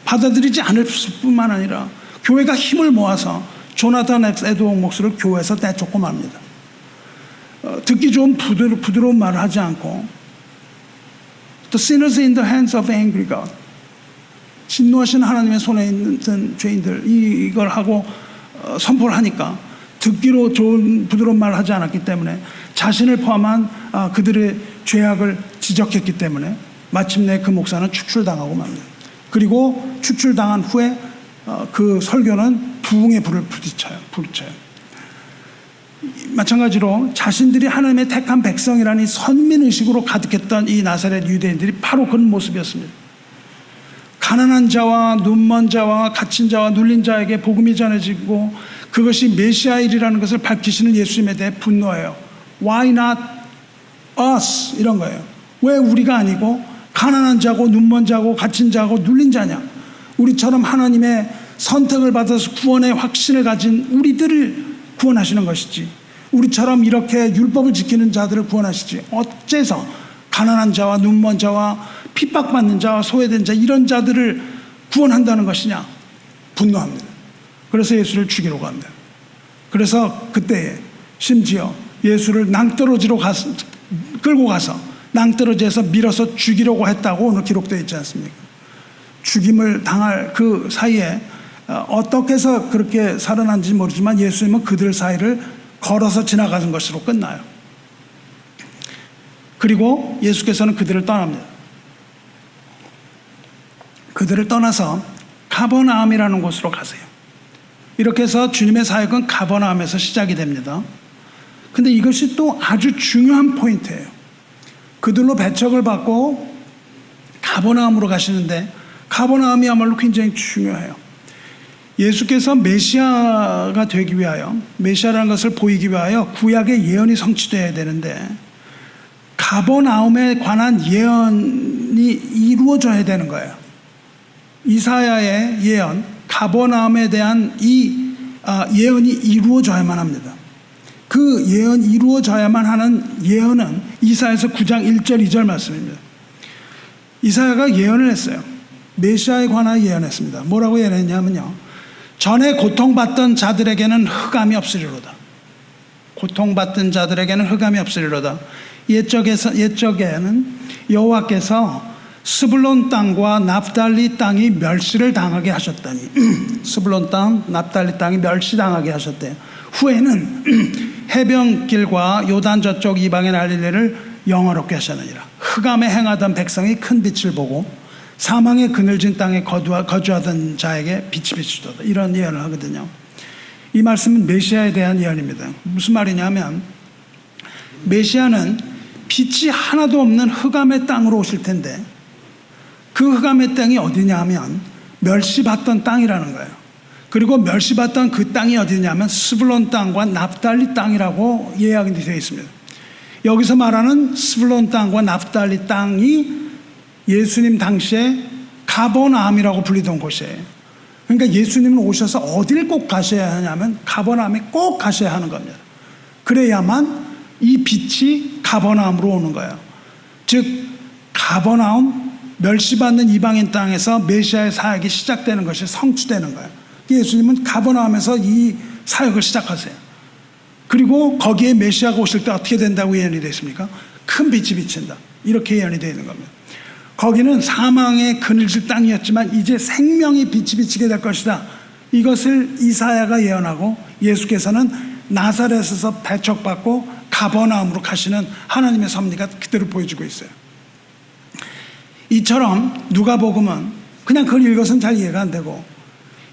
받아들이지 않을 뿐만 아니라 교회가 힘을 모아서 조나단 에드워즈 목사를 교회에서 내쫓고 맙니다. 듣기 좋은 부드러운 말을 하지 않고 The sinners in the hands of angry God, 진노하신 하나님의 손에 있는 죄인들, 이걸 하고 선포를 하니까 듣기로 좋은 부드러운 말을 하지 않았기 때문에 자신을 포함한 그들의 죄악을 지적했기 때문에 마침내 그 목사는 축출당하고 맙니다. 그리고 축출당한 후에 그 설교는 부흥의 불을 부딪혀요. 마찬가지로 자신들이 하나님의 택한 백성이라는 선민의식으로 가득했던 이 나사렛 유대인들이 바로 그런 모습이었습니다. 가난한 자와 눈먼 자와 갇힌 자와 눌린 자에게 복음이 전해지고 그것이 메시아일이라는 것을 밝히시는 예수님에 대해 분노해요. Why not us? 이런 거예요. 왜 우리가 아니고 가난한 자고 눈먼 자고 갇힌 자고 눌린 자냐? 우리처럼 하나님의 선택을 받아서 구원의 확신을 가진 우리들을 구원하시는 것이지, 우리처럼 이렇게 율법을 지키는 자들을 구원하시지, 어째서 가난한 자와 눈먼 자와 핍박받는 자와 소외된 자 이런 자들을 구원한다는 것이냐? 분노합니다. 그래서 예수를 죽이려고 합니다. 그래서 그때에 심지어 예수를 낭떠러지로 끌고 가서 낭떠러지에서 밀어서 죽이려고 했다고 오늘 기록되어 있지 않습니까? 죽임을 당할 그 사이에 어떻게 해서 그렇게 살아난지 모르지만 예수님은 그들 사이를 걸어서 지나가는 것으로 끝나요. 그리고 예수께서는 그들을 떠납니다. 그들을 떠나서 가버나움이라는 곳으로 가세요. 이렇게 해서 주님의 사역은 가버나움에서 시작이 됩니다. 근데 이것이 또 아주 중요한 포인트예요. 그들로 배척을 받고 가버나움으로 가시는데 가버나움이야말로 굉장히 중요해요. 예수께서 메시아가 되기 위하여, 메시아라는 것을 보이기 위하여 구약의 예언이 성취되어야 되는데 가버나움에 관한 예언이 이루어져야 되는 거예요. 이사야의 예언, 가버나움에 대한 이 예언이 이루어져야만 합니다. 그 예언 이루어져야만 하는 예언은 이사야서 9장 1절 2절 말씀입니다. 이사야가 예언을 했어요. 메시아에 관하여 예언했습니다. 뭐라고 예언했냐면요, 전에 고통받던 자들에게는 흑암이 없으리로다. 고통받던 자들에게는 흑암이 없으리로다. 옛적에는 여호와께서 스불론 땅과 납달리 땅이 멸시를 당하게 하셨다니, 스불론 땅, 납달리 땅이 멸시당하게 하셨대요. 후에는 해변길과 요단 저쪽 이방의 갈릴리를 영화롭게 하셨느니라. 흑암에 행하던 백성이 큰 빛을 보고 사망의 그늘진 땅에 거주하던 자에게 빛이 비추도다. 이런 예언을 하거든요. 이 말씀은 메시아에 대한 예언입니다. 무슨 말이냐면 메시아는 빛이 하나도 없는 흑암의 땅으로 오실 텐데 그 흑암의 땅이 어디냐 하면 멸시받던 땅이라는 거예요. 그리고 멸시받던 그 땅이 어디냐면 스불론 땅과 납달리 땅이라고 예약이 되어 있습니다. 여기서 말하는 스불론 땅과 납달리 땅이 예수님 당시에 가버나움이라고 불리던 곳이에요. 그러니까 예수님은 오셔서 어딜 꼭 가셔야 하냐면 가버나움에 꼭 가셔야 하는 겁니다. 그래야만 이 빛이 가버나움으로 오는 거예요. 즉 가버나움, 멸시받는 이방인 땅에서 메시아의 사역이 시작되는 것이 성취되는 거예요. 예수님은 가버나움에서 이 사역을 시작하세요. 그리고 거기에 메시아가 오실 때 어떻게 된다고 예언이 되어 있습니까? 큰 빛이 비친다. 이렇게 예언이 되어 있는 겁니다. 거기는 사망의 그늘질 땅이었지만 이제 생명의 빛이 비치게 될 것이다. 이것을 이사야가 예언하고 예수께서는 나사렛에서 배척받고 가버나움으로 가시는 하나님의 섭리가 그대로 보여지고 있어요. 이처럼 누가복음은 그냥 그걸 읽어서는 잘 이해가 안 되고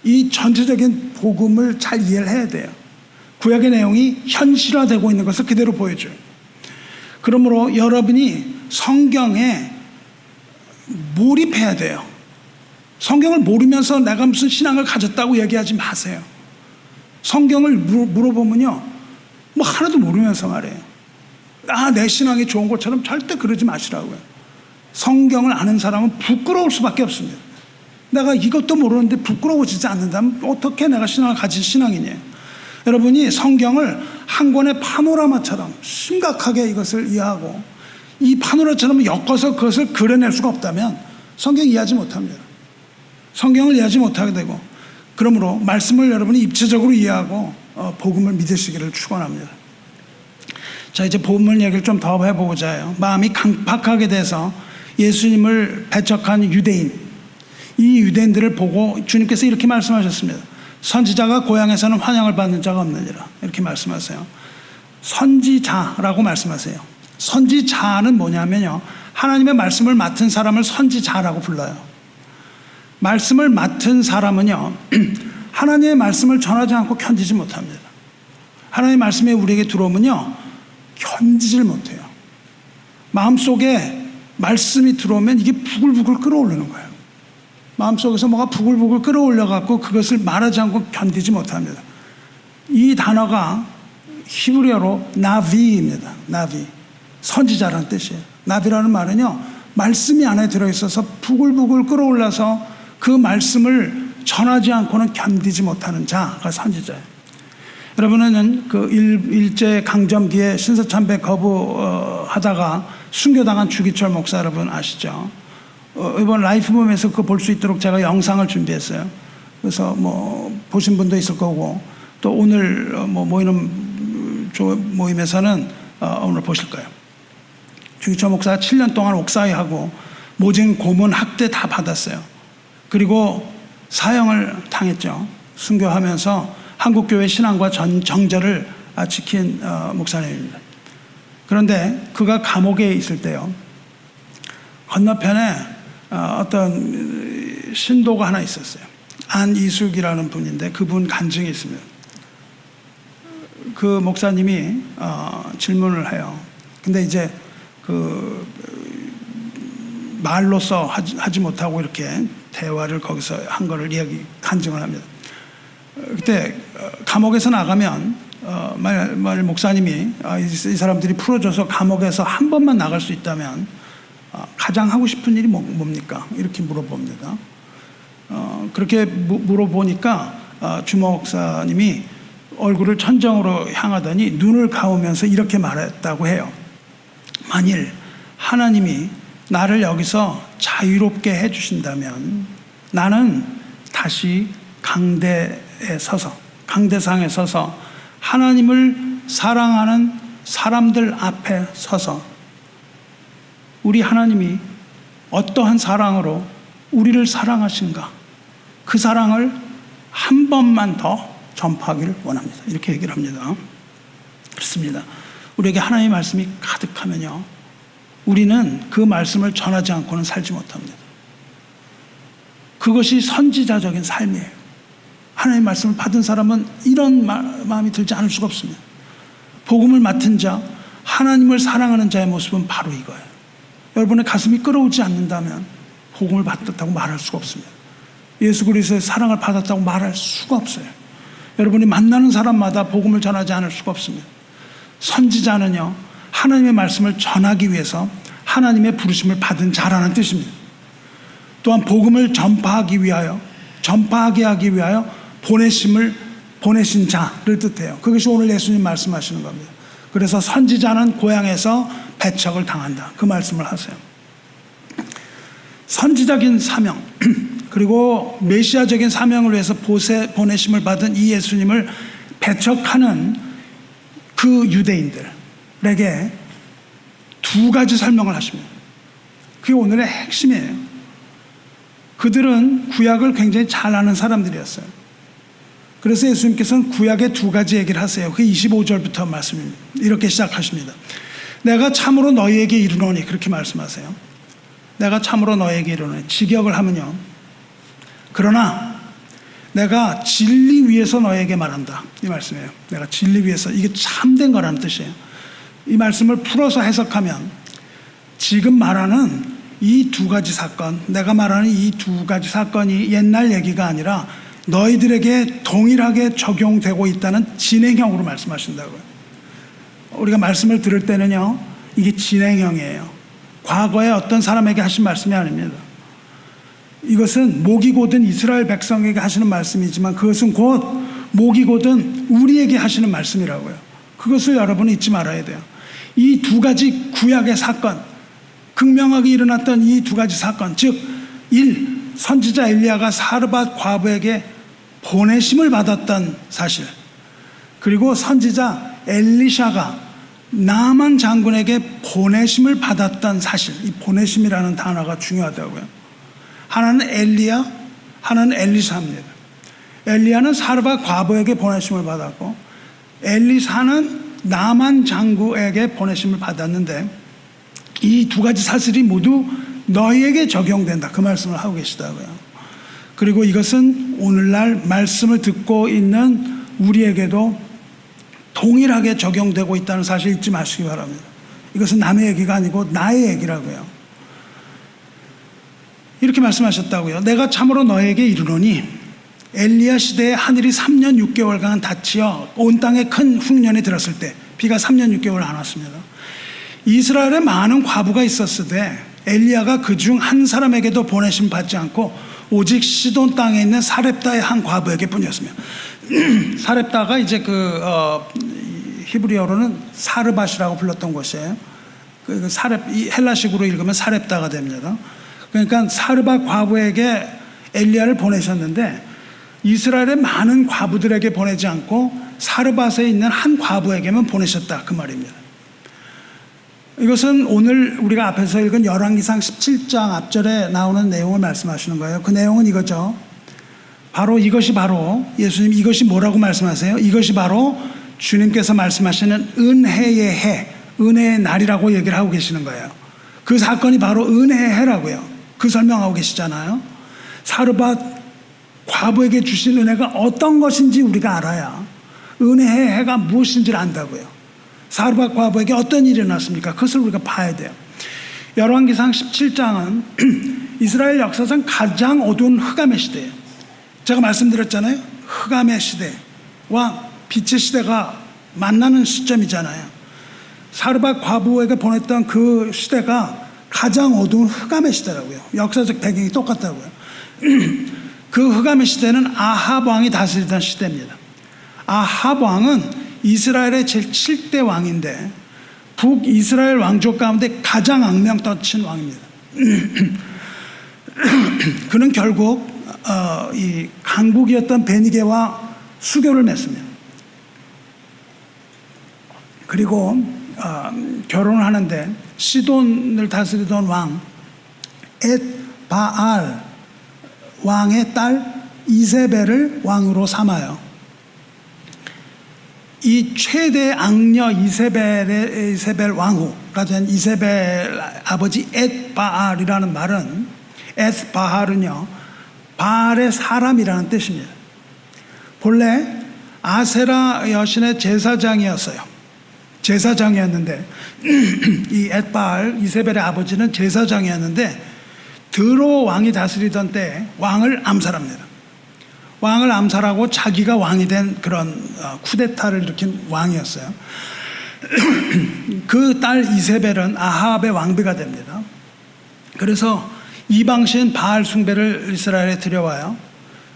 이 전체적인 복음을 잘 이해를 해야 돼요. 구약의 내용이 현실화되고 있는 것을 그대로 보여줘요. 그러므로 여러분이 성경에 몰입해야 돼요. 성경을 모르면서 내가 무슨 신앙을 가졌다고 얘기하지 마세요. 성경을 물어보면요, 뭐 하나도 모르면서 말해요. 내 신앙이 좋은 것처럼 절대 그러지 마시라고요. 성경을 아는 사람은 부끄러울 수밖에 없습니다. 내가 이것도 모르는데 부끄러워지지 않는다면 어떻게 내가 신앙을 가진 신앙이냐. 여러분이 성경을 한 권의 파노라마처럼 심각하게 이것을 이해하고 이 파노라처럼 엮어서 그것을 그려낼 수가 없다면 성경 이해하지 못합니다. 성경을 이해하지 못하게 되고, 그러므로 말씀을 여러분이 입체적으로 이해하고 복음을 믿으시기를 축원합니다. 자, 이제 복음을 얘기를 좀 더 해보고자 해요. 마음이 강팍하게 돼서 예수님을 배척한 유대인, 이 유대인들을 보고 주님께서 이렇게 말씀하셨습니다. 선지자가 고향에서는 환영을 받는 자가 없느니라, 이렇게 말씀하세요. 선지자라고 말씀하세요. 선지자는 뭐냐면요, 하나님의 말씀을 맡은 사람을 선지자라고 불러요. 말씀을 맡은 사람은요, 하나님의 말씀을 전하지 않고 견디지 못합니다. 하나님의 말씀이 우리에게 들어오면요, 견디질 못해요. 마음속에 말씀이 들어오면 이게 부글부글 끓어오르는 거예요. 마음속에서 뭐가 부글부글 끓어올려갖고 그것을 말하지 않고 견디지 못합니다. 이 단어가 히브리어로 나비입니다. 나비. 선지자라는 뜻이에요. 나비라는 말은요, 말씀이 안에 들어있어서 부글부글 끓어올라서 그 말씀을 전하지 않고는 견디지 못하는 자가 선지자예요. 여러분은 그 일제 강점기에 신사참배 거부하다가 순교당한 주기철 목사 여러분 아시죠? 이번 라이프홈에서 그거 볼 수 있도록 제가 영상을 준비했어요. 그래서 뭐 보신 분도 있을 거고, 또 오늘 뭐 모임에서는 오늘 보실 거예요. 주기철 목사가 7년 동안 옥사회하고 모진 고문 학대 다 받았어요. 그리고 사형을 당했죠. 순교하면서 한국교회 신앙과 정절을 지킨 목사님입니다. 그런데 그가 감옥에 있을 때요, 건너편에 어떤 신도가 하나 있었어요. 안이숙이라는 분인데 그분 간증이 있습니다. 그 목사님이 질문을 해요. 근데 이제 그 말로써 하지 못하고 이렇게 대화를 거기서 한 거를 간증을 합니다. 그때 감옥에서 나가면 만약 목사님이 이 사람들이 풀어줘서 감옥에서 한 번만 나갈 수 있다면 가장 하고 싶은 일이 뭡니까? 이렇게 물어봅니다. 그렇게 물어보니까 주모 목사님이 얼굴을 천정으로 향하더니 눈을 감으면서 이렇게 말했다고 해요. 만일 하나님이 나를 여기서 자유롭게 해주신다면 나는 다시 강대상에 서서 하나님을 사랑하는 사람들 앞에 서서 우리 하나님이 어떠한 사랑으로 우리를 사랑하신가, 그 사랑을 한 번만 더 전파하기를 원합니다. 이렇게 얘기를 합니다. 그렇습니다. 우리에게 하나님의 말씀이 가득하면요, 우리는 그 말씀을 전하지 않고는 살지 못합니다. 그것이 선지자적인 삶이에요. 하나님의 말씀을 받은 사람은 이런 마음이 들지 않을 수가 없습니다. 복음을 맡은 자, 하나님을 사랑하는 자의 모습은 바로 이거예요. 여러분의 가슴이 끓어오지 않는다면 복음을 받았다고 말할 수가 없습니다. 예수 그리스도의 사랑을 받았다고 말할 수가 없어요. 여러분이 만나는 사람마다 복음을 전하지 않을 수가 없습니다. 선지자는요, 하나님의 말씀을 전하기 위해서 하나님의 부르심을 받은 자라는 뜻입니다. 또한 복음을 전파하게 하기 위하여 보내신 자를 뜻해요. 그것이 오늘 예수님 말씀하시는 겁니다. 그래서 선지자는 고향에서 배척을 당한다, 그 말씀을 하세요. 선지적인 사명 그리고 메시아적인 사명을 위해서 보내심을 받은 이 예수님을 배척하는 그 유대인들에게 두 가지 설명을 하십니다. 그게 오늘의 핵심이에요. 그들은 구약을 굉장히 잘 아는 사람들이었어요. 그래서 예수님께서는 구약의 두 가지 얘기를 하세요. 그 25절부터 말씀입니다. 이렇게 시작하십니다. 내가 참으로 너희에게 이르노니, 그렇게 말씀하세요. 내가 참으로 너희에게 이르노니. 직역을 하면요, 그러나 내가 진리 위에서 너희에게 말한다, 이 말씀이에요. 내가 진리 위에서, 이게 참된 거라는 뜻이에요. 이 말씀을 풀어서 해석하면 지금 말하는 이 두 가지 사건, 내가 말하는 이 두 가지 사건이 옛날 얘기가 아니라 너희들에게 동일하게 적용되고 있다는 진행형으로 말씀하신다고요. 우리가 말씀을 들을 때는요, 이게 진행형이에요. 과거에 어떤 사람에게 하신 말씀이 아닙니다. 이것은 목이 곧은 이스라엘 백성에게 하시는 말씀이지만 그것은 곧 목이 곧은 우리에게 하시는 말씀이라고요. 그것을 여러분은 잊지 말아야 돼요. 이 두 가지 구약의 사건, 극명하게 일어났던 이 두 가지 사건, 즉 1. 선지자 엘리야가 사르밧 과부에게 보내심을 받았던 사실, 그리고 선지자 엘리샤가 나만 장군에게 보내심을 받았던 사실. 이 보내심이라는 단어가 중요하다고요. 하나는 엘리야, 하나는 엘리사입니다. 엘리야는 사르밧 과부에게 보내심을 받았고 엘리사는 나만 장군에게 보내심을 받았는데 이 두 가지 사실이 모두 너희에게 적용된다, 그 말씀을 하고 계시다고요. 그리고 이것은 오늘날 말씀을 듣고 있는 우리에게도 동일하게 적용되고 있다는 사실 잊지 마시기 바랍니다. 이것은 남의 얘기가 아니고 나의 얘기라고요. 이렇게 말씀하셨다고요. 내가 참으로 너에게 이르노니 엘리야 시대에 하늘이 3년 6개월간 닫히어 온 땅에 큰 흉년이 들었을 때, 비가 3년 6개월 안 왔습니다. 이스라엘에 많은 과부가 있었으되 엘리야가 그중 한 사람에게도 보내심 받지 않고 오직 시돈 땅에 있는 사렙다의 한 과부에게 뿐이었으며, 사렙다가 이제 히브리어로는 사르밧이라고 불렀던 곳이에요. 이 헬라식으로 읽으면 사렙다가 됩니다. 그러니까 사르밧 과부에게 엘리야를 보내셨는데 이스라엘의 많은 과부들에게 보내지 않고 사르밧에 있는 한 과부에게만 보내셨다, 그 말입니다. 이것은 오늘 우리가 앞에서 읽은 열왕기상 17장 앞절에 나오는 내용을 말씀하시는 거예요. 그 내용은 이거죠. 이것이 바로 예수님, 이것이 뭐라고 말씀하세요? 이것이 바로 주님께서 말씀하시는 은혜의 해, 은혜의 날이라고 얘기를 하고 계시는 거예요. 그 사건이 바로 은혜의 해라고요. 그 설명하고 계시잖아요. 사르밧 과부에게 주신 은혜가 어떤 것인지 우리가 알아야 은혜의 해가 무엇인지를 안다고요. 사르밧 과부에게 어떤 일이 일어났습니까? 그것을 우리가 봐야 돼요. 열왕기상 17장은 이스라엘 역사상 가장 어두운 흑암의 시대예요. 제가 말씀드렸잖아요. 흑암의 시대와 빛의 시대가 만나는 시점이잖아요. 사르밧 과부에게 보냈던 그 시대가 가장 어두운 흑암의 시대라고요. 역사적 배경이 똑같다고요. 그 흑암의 시대는 아합 왕이 다스리던 시대입니다. 아합 왕은 이스라엘의 제7대 왕인데 북이스라엘 왕족 가운데 가장 악명 떨친 왕입니다. 그는 결국 이 강국이었던 베니게와 수교를 맺습니다. 그리고 결혼을 하는데 시돈을 다스리던 왕 엣바알 왕의 딸 이세벨을 왕으로 삼아요. 이 최대 악녀 이세벨 왕후가 된 이세벨 아버지 엣바알이라는 말은, 엣바알은요 바알의 사람이라는 뜻입니다. 본래 아세라 여신의 제사장이었어요. 제사장이었는데 이 엣바알 이세벨의 아버지는 제사장이었는데 드로 왕이 다스리던 때 왕을 암살합니다. 왕을 암살하고 자기가 왕이 된 그런 쿠데타를 일으킨 왕이었어요. 그 딸 이세벨은 아합의 왕비가 됩니다. 그래서 이방신 바알 숭배를 이스라엘에 들여와요.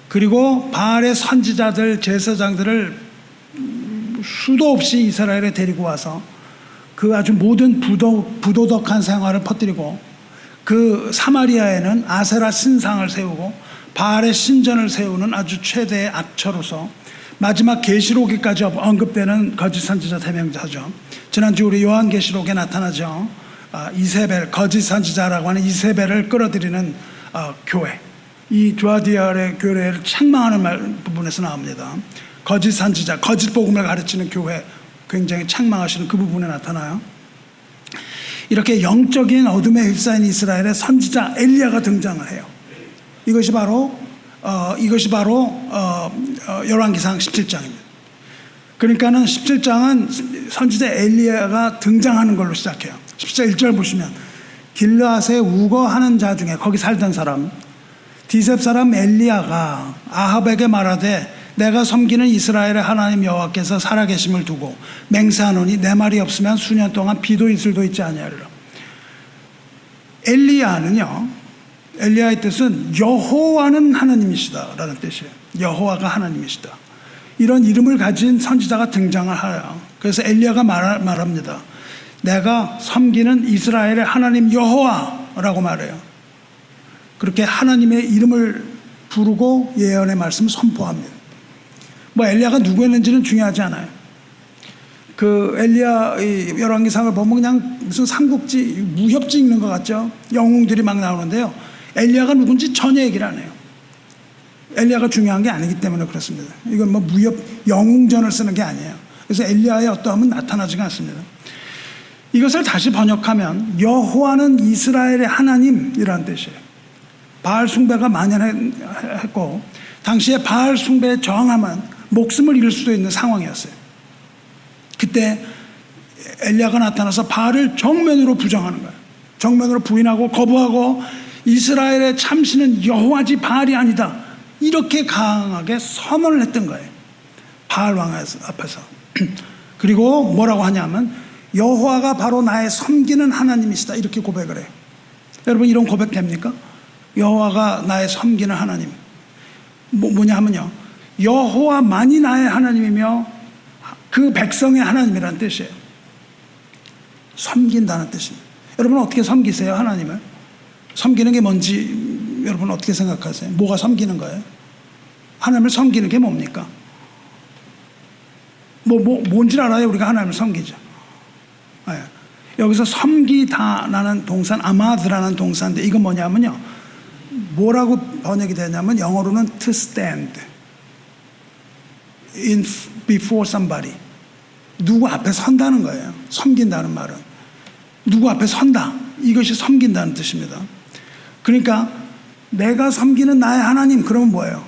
그리고 바알의 선지자들, 제사장들을 수도 없이 이스라엘에 데리고 와서 그 아주 모든 부도덕한 생활을 퍼뜨리고 그 사마리아에는 아세라 신상을 세우고 바알의 신전을 세우는 아주 최대의 악처로서 마지막 계시록에까지 언급되는 거짓 선지자 대명자죠. 지난주 우리 요한계시록에 나타나죠. 이세벨, 거짓 선지자라고 하는 이세벨을 끌어들이는 교회, 이 두아디아의 교회를 책망하는 부분에서 나옵니다. 거짓 선지자, 거짓 복음을 가르치는 교회, 굉장히 책망하시는 그 부분에 나타나요. 이렇게 영적인 어둠에 휩싸인 이스라엘의 선지자 엘리야가 등장을 해요. 이것이 바로 열왕기상 17장입니다. 그러니까는 17장은 선지자 엘리야가 등장하는 걸로 시작해요. 17장 1절 보시면 길르앗에 우거하는 자 중에 거기 살던 사람 디셉 사람 엘리야가 아합에게 말하되 내가 섬기는 이스라엘의 하나님 여호와께서 살아계심을 두고 맹세하노니 내 말이 없으면 수년 동안 비도 이슬도 있지 아니하리라. 엘리야의 뜻은 여호와는 하나님이시다라는 뜻이에요. 여호와가 하나님이시다. 이런 이름을 가진 선지자가 등장을 해요. 그래서 엘리야가 말합니다. 내가 섬기는 이스라엘의 하나님 여호와라고 말해요. 그렇게 하나님의 이름을 부르고 예언의 말씀을 선포합니다. 엘리야가 누구였는지는 중요하지 않아요. 그 엘리야 열왕기상을 보면 그냥 무슨 삼국지 무협지 읽는 것 같죠. 영웅들이 막 나오는데요. 엘리야가 누군지 전혀 얘기를 안 해요. 엘리야가 중요한 게 아니기 때문에 그렇습니다. 이건 무협 영웅전을 쓰는 게 아니에요. 그래서 엘리야의 어떠함은 나타나지가 않습니다. 이것을 다시 번역하면 여호와는 이스라엘의 하나님이라는 뜻이에요. 바알 숭배가 만연했고 당시에 바알 숭배에 저항하면 목숨을 잃을 수도 있는 상황이었어요. 그때 엘리야가 나타나서 바알을 정면으로 부정하는 거예요. 정면으로 부인하고 거부하고 이스라엘의 참신은 여호와지 바알이 아니다. 이렇게 강하게 선언을 했던 거예요. 바알 왕 앞에서. 그리고 뭐라고 하냐면 여호와가 바로 나의 섬기는 하나님이시다. 이렇게 고백을 해요. 여러분 이런 고백 됩니까? 여호와가 나의 섬기는 하나님. 뭐냐 하면요. 여호와만이 나의 하나님이며 그 백성의 하나님이라는 뜻이에요. 섬긴다는 뜻입니다. 여러분 어떻게 섬기세요? 하나님을? 섬기는 게 뭔지 여러분 어떻게 생각하세요? 뭐가 섬기는 거예요? 하나님을 섬기는 게 뭡니까? 뭔지 알아요? 우리가 하나님을 섬기죠. 네. 여기서 섬기다라는 동산, 아마드라는 동사인데 이건 뭐냐면요. 뭐라고 번역이 되냐면 영어로는 to stand in before somebody. 누구 앞에 선다는 거예요. 섬긴다는 말은. 누구 앞에 선다. 이것이 섬긴다는 뜻입니다. 그러니까 내가 섬기는 나의 하나님, 그러면 뭐예요?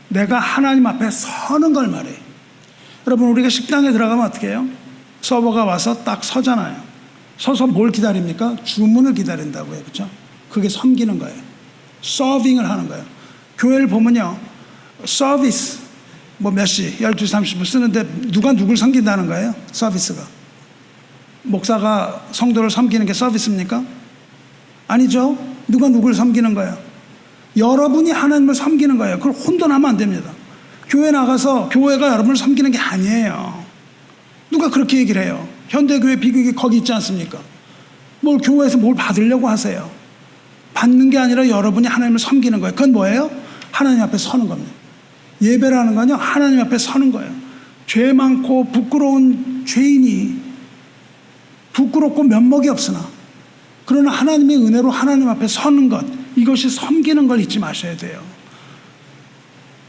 내가 하나님 앞에 서는 걸 말해요. 여러분 우리가 식당에 들어가면 어떻게 해요? 서버가 와서 딱 서잖아요. 서서 뭘 기다립니까? 주문을 기다린다고요. 그렇죠? 그게 섬기는 거예요. 서빙을 하는 거예요. 교회를 보면요. 서비스 몇 시? 12시 30분 쓰는데 누가 누굴 섬긴다는 거예요? 서비스가. 목사가 성도를 섬기는 게 서비스입니까? 아니죠. 누가 누굴 섬기는 거예요? 여러분이 하나님을 섬기는 거예요. 그걸 혼돈하면 안 됩니다. 교회 나가서 교회가 여러분을 섬기는 게 아니에요. 누가 그렇게 얘기를 해요? 현대교회, 비교회 거기 있지 않습니까? 교회에서 뭘 받으려고 하세요? 받는 게 아니라 여러분이 하나님을 섬기는 거예요. 그건 뭐예요? 하나님 앞에 서는 겁니다. 예배라는 건요, 하나님 앞에 서는 거예요. 죄 많고 부끄러운 죄인이 부끄럽고 면목이 없으나 그러나 하나님의 은혜로 하나님 앞에 서는 것, 이것이 섬기는 걸 잊지 마셔야 돼요.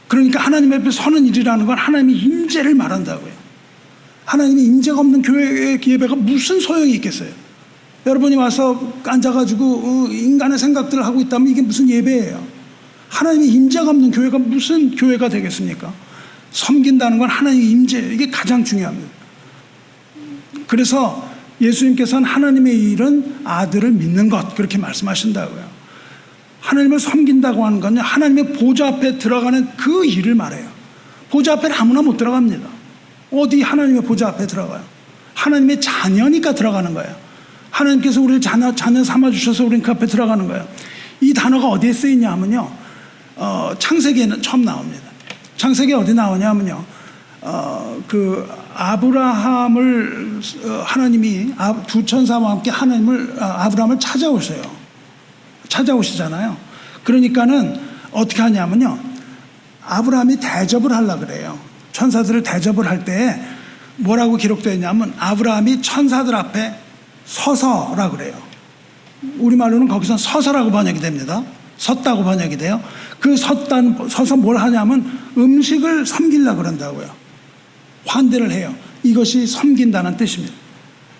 그러니까 하나님 앞에 서는 일이라는 건 하나님의 임재를 말한다고요. 하나님의 임재가 없는 교회의 예배가 무슨 소용이 있겠어요? 여러분이 와서 앉아가지고 인간의 생각들을 하고 있다면 이게 무슨 예배예요? 하나님의 임재가 없는 교회가 무슨 교회가 되겠습니까? 섬긴다는 건 하나님의 임재, 이게 가장 중요합니다. 그래서 예수님께서는 하나님의 일은 아들을 믿는 것, 그렇게 말씀하신다고요. 하나님을 섬긴다고 하는 건 하나님의 보좌 앞에 들어가는 그 일을 말해요. 보좌 앞에 아무나 못 들어갑니다. 어디 하나님의 보좌 앞에 들어가요? 하나님의 자녀니까 들어가는 거예요. 하나님께서 우리를 자녀 삼아주셔서 우리는 그 앞에 들어가는 거예요. 이 단어가 어디에 쓰이냐 하면요, 창세기에는 처음 나옵니다. 창세기 어디 나오냐면요, 아브라함을 하나님이 두 천사와 함께 아브라함을 찾아오시잖아요. 그러니까는 어떻게 하냐면요, 아브라함이 대접을 하려고 그래요. 천사들을 대접을 할 때 뭐라고 기록되어 있냐면 아브라함이 천사들 앞에 서서라고 그래요. 우리말로는 거기서 서서라고 번역이 됩니다. 섰다고 번역이 돼요. 그 서서 뭘 하냐면 음식을 섬기려고 그런다고요. 환대를 해요. 이것이 섬긴다는 뜻입니다.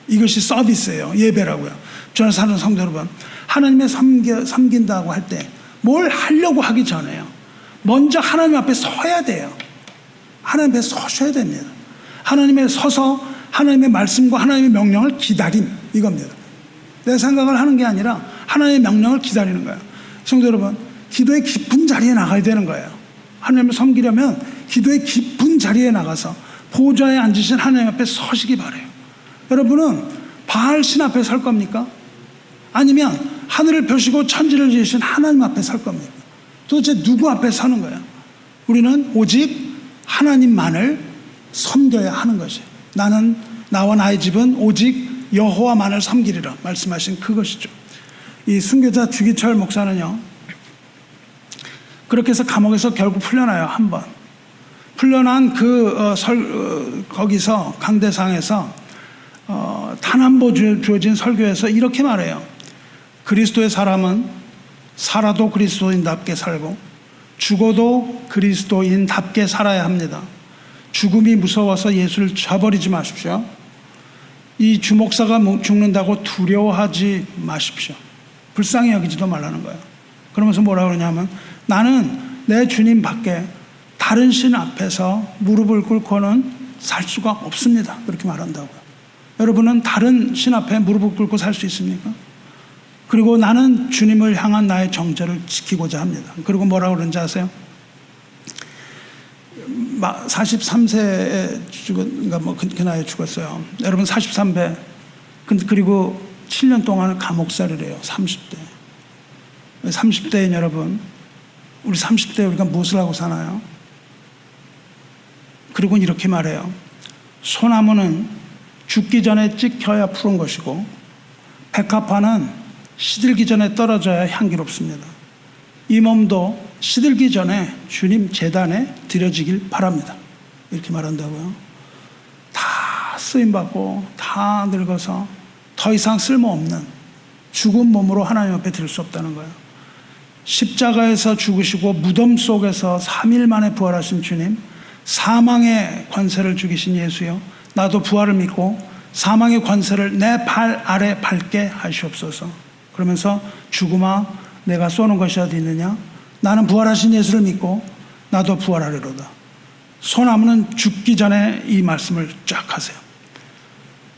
이것이 서비스예요. 예배라고요. 저는 사는 성도 여러분, 하나님의 섬긴다고 할 때 뭘 하려고 하기 전에요, 먼저 하나님 앞에 서야 돼요. 하나님 앞에 서셔야 됩니다. 하나님에 서서 하나님의 말씀과 하나님의 명령을 기다림, 이겁니다. 내 생각을 하는 게 아니라 하나님의 명령을 기다리는 거예요. 성도 여러분, 기도의 깊은 자리에 나가야 되는 거예요. 하나님을 섬기려면 기도의 깊은 자리에 나가서 보좌에 앉으신 하나님 앞에 서시기 바라요. 여러분은 바알 신 앞에 설 겁니까? 아니면 하늘을 펴시고 천지를 지으신 하나님 앞에 설 겁니까? 도대체 누구 앞에 서는 거예요? 우리는 오직 하나님만을 섬겨야 하는 것이에요. 나는, 나와 나의 집은 오직 여호와만을 섬기리라 말씀하신 그것이죠. 이 순교자 주기철 목사는요, 그렇게 해서 감옥에서 결국 풀려나요. 한번 풀려난 거기서 강대상에서 단 한 번 주어진 설교에서 이렇게 말해요. 그리스도의 사람은 살아도 그리스도인답게 살고 죽어도 그리스도인답게 살아야 합니다. 죽음이 무서워서 예수를 저버리지 마십시오. 이 주목사가 죽는다고 두려워하지 마십시오. 불쌍히 여기지도 말라는 거예요. 그러면서 뭐라 그러냐면, 나는 내 주님 밖에 다른 신 앞에서 무릎을 꿇고는 살 수가 없습니다. 그렇게 말한다고요. 여러분은 다른 신 앞에 무릎을 꿇고 살 수 있습니까? 그리고 나는 주님을 향한 나의 정죄를 지키고자 합니다. 그리고 뭐라고 그러는지 아세요? 43세에 그러니까 그 나이에 죽었어요. 여러분 43배. 그리고 7년 동안 감옥살이를 해요. 30대. 30대인 여러분, 우리 30대 우리가 무엇을 하고 사나요? 그리고 이렇게 말해요. 소나무는 죽기 전에 찍혀야 푸른 것이고 백합화는 시들기 전에 떨어져야 향기롭습니다. 이 몸도 시들기 전에 주님 제단에 드려지길 바랍니다. 이렇게 말한다고요. 다 쓰임받고 다 늙어서 더 이상 쓸모없는 죽은 몸으로 하나님 앞에 드릴 수 없다는 거예요. 십자가에서 죽으시고 무덤 속에서 3일 만에 부활하신 주님, 사망의 권세를 죽이신 예수여, 나도 부활을 믿고 사망의 권세를 내 발 아래 밟게 하시옵소서. 그러면서 죽음아 내가 쏘는 것이 어디 있느냐? 나는 부활하신 예수를 믿고 나도 부활하리로다. 소나무는 죽기 전에 이 말씀을 쫙 하세요.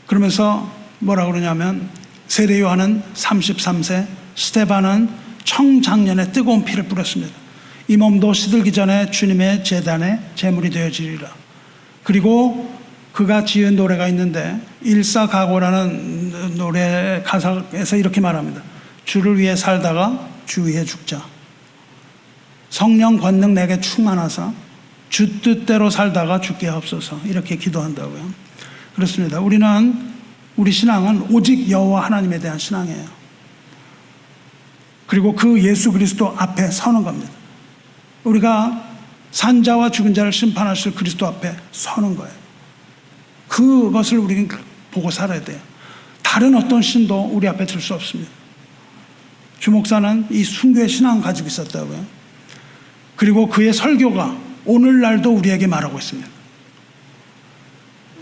그러면서 뭐라고 그러냐면, 세례 요한은 33세, 스데반은 청작년에 뜨거운 피를 뿌렸습니다. 이 몸도 시들기 전에 주님의 제단에 제물이 되어지리라. 그리고 그가 지은 노래가 있는데, 일사각오라는 노래 가사에서 이렇게 말합니다. 주를 위해 살다가 주 위해 죽자. 성령 권능 내게 충만하사 주 뜻대로 살다가 죽게 하옵소서. 이렇게 기도한다고요. 그렇습니다. 우리 신앙은 오직 여호와 하나님에 대한 신앙이에요. 그리고 그 예수 그리스도 앞에 서는 겁니다. 우리가 산자와 죽은 자를 심판하실 그리스도 앞에 서는 거예요. 그것을 우리는 보고 살아야 돼요. 다른 어떤 신도 우리 앞에 들 수 없습니다. 주목사는 이 순교의 신앙을 가지고 있었다고요. 그리고 그의 설교가 오늘날도 우리에게 말하고 있습니다.